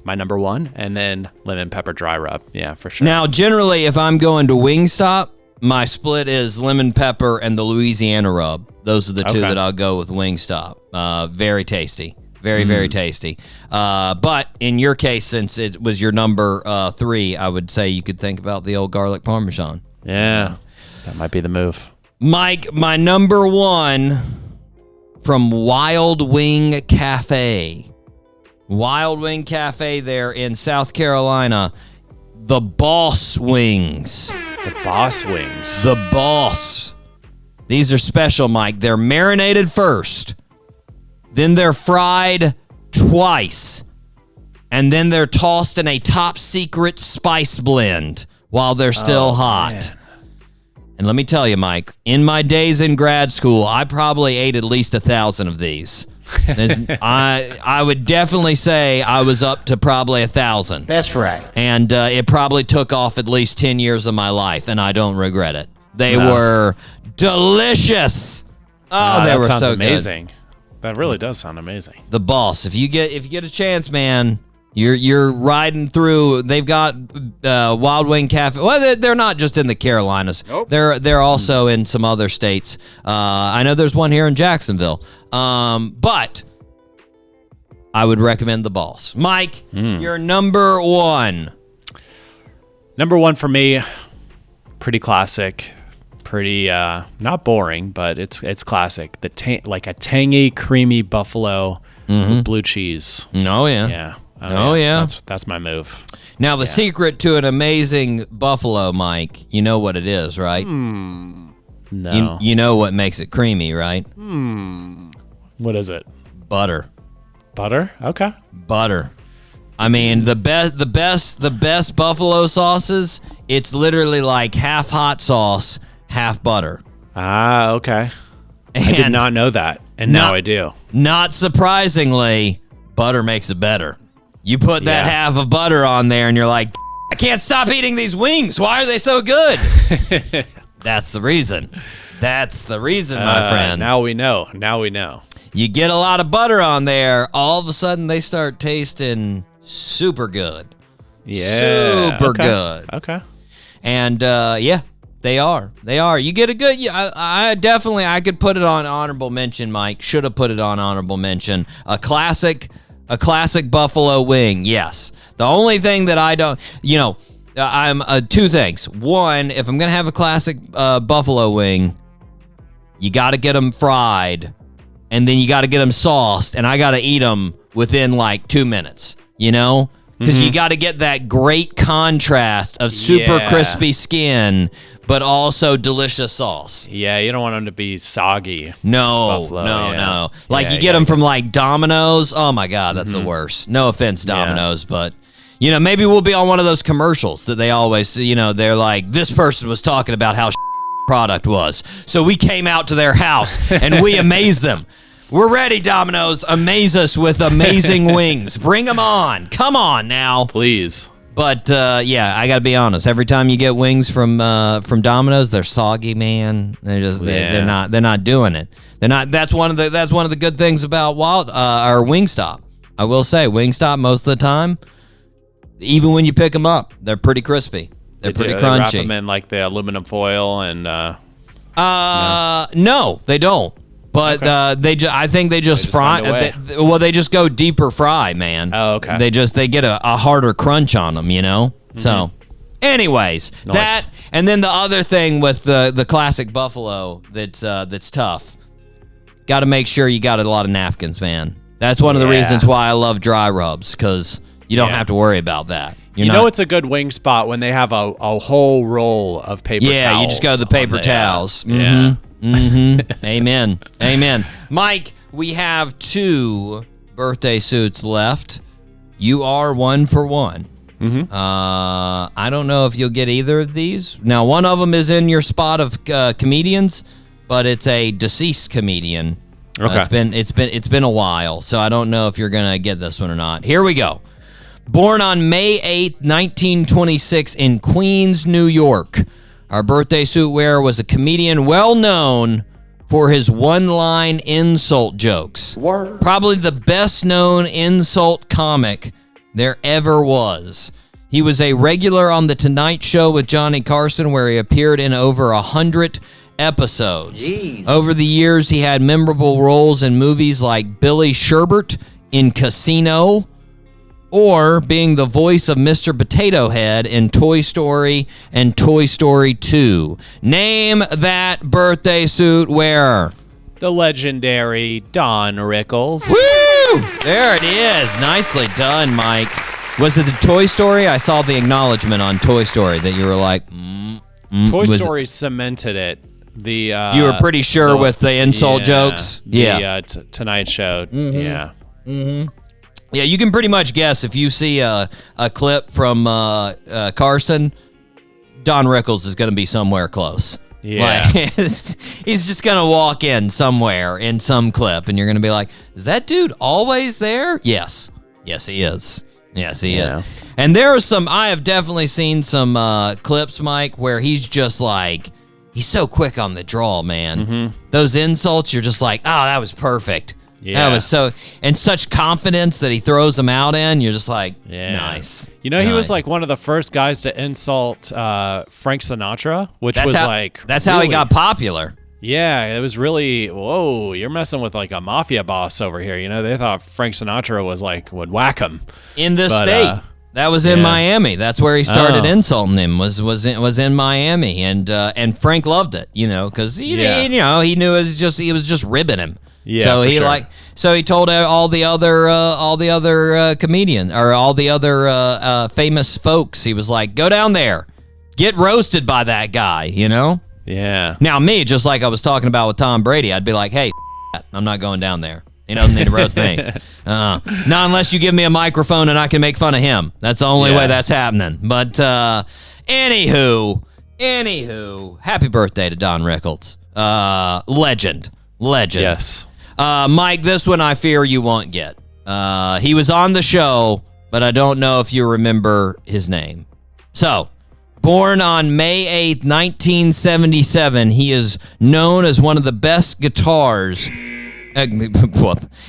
my number 1 and then lemon pepper dry rub. Yeah, for sure. Now, generally, if I'm going to Wingstop, my split is lemon pepper and the Louisiana rub. Those are the 2 that I'll go with Wingstop. Very tasty. Very, very tasty. But in your case, since it was your number 3, I would say you could think about the old garlic Parmesan. Yeah, that might be the move. Mike, my number 1 from Wild Wing Cafe. Wild Wing Cafe there in South Carolina. The Boss Wings. The Boss Wings. The Boss. These are special, Mike. They're marinated first. Then they're fried twice. And then they're tossed in a top secret spice blend while they're still hot. Man. And let me tell you, Mike, in my days in grad school, I probably ate at least 1,000 of these. I would definitely say I was up to probably 1,000. That's right. And it probably took off at least 10 years of my life, and I don't regret it. They were delicious. Oh, they were so amazing. Good. That really does sound amazing. The Boss. If you get a chance, man, You're riding through. They've got Wild Wing Cafe. Well, they're not just in the Carolinas. Nope. They're also in some other states. I know there's one here in Jacksonville. But I would recommend the Boss. Mike, you're number one. Number one for me, pretty classic. Pretty not boring, but it's classic. Like a tangy, creamy buffalo with blue cheese. Oh yeah. Yeah. Yeah. That's my move. Now the secret to an amazing buffalo, Mike, you know what it is, right? No. You know what makes it creamy, right? What is it? Butter. Butter? Okay. Butter. I mean, the best buffalo sauces, it's literally like half hot sauce, half butter. Ah, okay. I did not know that, and now I do. Not surprisingly, butter makes it better. You put that half of butter on there, and you're like, I can't stop eating these wings. Why are they so good? That's the reason. That's the reason, my friend. Now we know. You get a lot of butter on there, all of a sudden they start tasting super good. Yeah. Super good. Okay. And they are. You get a good. I definitely. I could put it on honorable mention, Mike. Should have put it on honorable mention. A classic buffalo wing. Yes. The only thing that I don't. I'm two things. One, if I'm gonna have a classic buffalo wing, you got to get them fried, and then you got to get them sauced, and I got to eat them within like 2 minutes. Because you got to get that great contrast of super crispy skin, but also delicious sauce. Yeah, you don't want them to be soggy. No. Like you get them from like Domino's. Oh my God, that's the worst. No offense, Domino's, but maybe we'll be on one of those commercials that they always, they're like, this person was talking about how product was, so we came out to their house and we amazed them. We're ready, Domino's. Amaze us with amazing wings. Bring them on. Come on now. Please. But, I got to be honest. Every time you get wings from Domino's, they're soggy, man. They're not doing it. They're not. That's one of the good things about Wingstop. I will say, Wingstop, most of the time, even when you pick them up, they're pretty crispy. They're pretty crunchy. They wrap them in like the aluminum foil and... No, they don't. But okay. I think they just fry. They just go deeper fry, man. Oh, okay. They get a harder crunch on them, So, anyways, nice. That and then the other thing with the classic buffalo that's tough. Got to make sure you got a lot of napkins, man. That's one of the reasons why I love dry rubs, because you don't have to worry about that. It's a good wing spot when they have a whole roll of paper towels. Yeah, you just go to the paper towels. Yeah. Amen. Mike, we have 2 birthday suits left. You are 1 for 1. I don't know if you'll get either of these. Now, one of them is in your spot of comedians, but it's a deceased comedian. Okay. It's been a while, so I don't know if you're gonna get this one or not. Here we go. Born on May 8th, 1926 in Queens, New York. Our birthday suit wearer was a comedian well known for his one-line insult jokes. Word. Probably the best-known insult comic there ever was. He was a regular on The Tonight Show with Johnny Carson, where he appeared in over 100 episodes. Jeez. Over the years, he had memorable roles in movies like Billy Sherbert in Casino, or being the voice of Mr. Potato Head in Toy Story and Toy Story 2. Name that birthday suit wearer. The legendary Don Rickles. Woo! There it is. Nicely done, Mike. Was it the Toy Story? I saw the acknowledgement on Toy Story that you were like, Toy Story cemented it. You were pretty sure with the insult jokes? The Tonight Show. Yeah. Yeah, you can pretty much guess if you see a clip from Carson, Don Rickles is going to be somewhere close. Yeah. Like, he's just going to walk in somewhere in some clip, and you're going to be like, is that dude always there? Yes. Yes, he is. Yes, he is. And there are I have definitely seen some clips, Mike, where he's just like, he's so quick on the draw, man. Those insults, you're just like, oh, that was perfect. That was such confidence that he throws them out in. You're just like, nice. You know, he was like one of the first guys to insult Frank Sinatra, which that's how he got popular. Yeah, it was really, whoa, you're messing with like a mafia boss over here. You know, they thought Frank Sinatra would whack him. In this state. That was in Miami. That's where he started insulting him. Was in Miami, and Frank loved it. You know, because he knew he was just ribbing him. Yeah. So he told all the other comedians or all the other famous folks. He was like, go down there, get roasted by that guy. You know. Yeah. Now me, just like I was talking about with Tom Brady, I'd be like, hey, I'm not going down there. He doesn't need to roast me. Not unless you give me a microphone and I can make fun of him. That's the only way that's happening. But anywho, happy birthday to Don Rickles. Legend. Yes. Mike, this one I fear you won't get. He was on the show, but I don't know if you remember his name. So, born on May 8th, 1977, he is known as one of the best guitars.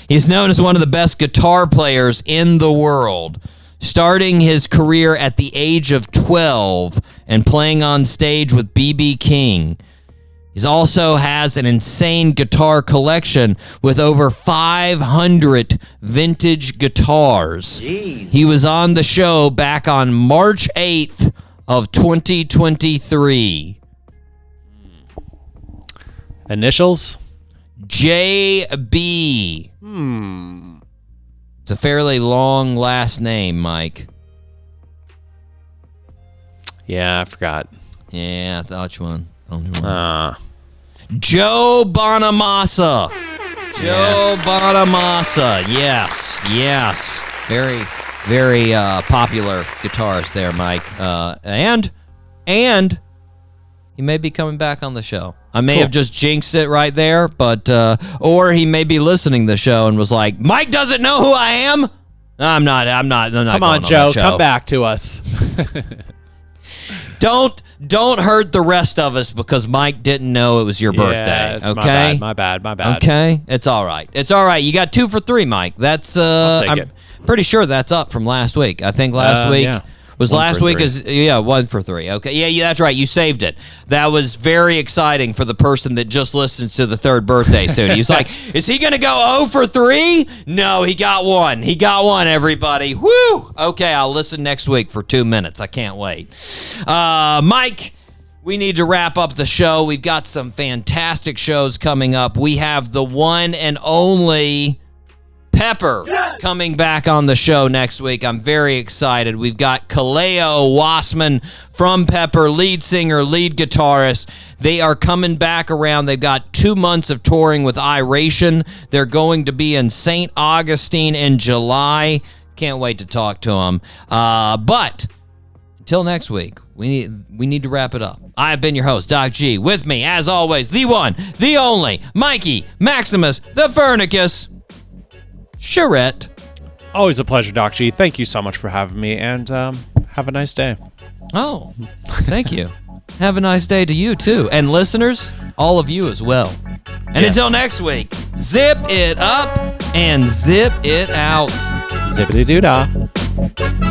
He's known as one of the best guitar players in the world, starting his career at the age of 12 and playing on stage with B.B. King. He also has an insane guitar collection with over 500 vintage guitars. Jeez. He was on the show back on March 8th of 2023. Initials? JB. It's a fairly long last name, Mike. Yeah, I forgot. Yeah, I thought you won. Joe Bonamassa. Joe Bonamassa. Yes. Very, very popular guitarist there, Mike. And he may be coming back on the show. I may have just jinxed it right there, but or he may be listening to the show and was like, Mike doesn't know who I am? I'm not. Come on, Joe. Come back to us. Don't hurt the rest of us because Mike didn't know it was your birthday. Okay? My bad. Okay? It's all right. You got 2 for 3, Mike. That's I'll take it. Pretty sure that's up from last week. I think last week was 1 for 3. Okay. Yeah, that's right. You saved it. That was very exciting for the person that just listens to the third birthday student. He was like, is he going to go 0 for 3? No, he got 1. He got 1, everybody. Woo! Okay, I'll listen next week for 2 minutes. I can't wait. Mike, we need to wrap up the show. We've got some fantastic shows coming up. We have the one and only Pepper coming back on the show next week. I'm very excited. We've got Kaleo Wassman from Pepper, lead singer, lead guitarist. They are coming back around. They've got 2 months of touring with Iration. They're going to be in St. Augustine in July. Can't wait to talk to them. But until next week, we need to wrap it up. I have been your host, Doc G. With me, as always, the one, the only, Mikey Maximus, the Fernicus. Charette. Always a pleasure, Doc G. Thank you so much for having me, and have a nice day. Oh, thank you. Have a nice day to you, too. And listeners, all of you as well. And until next week, zip it up and zip it out. Zippity-doo-dah.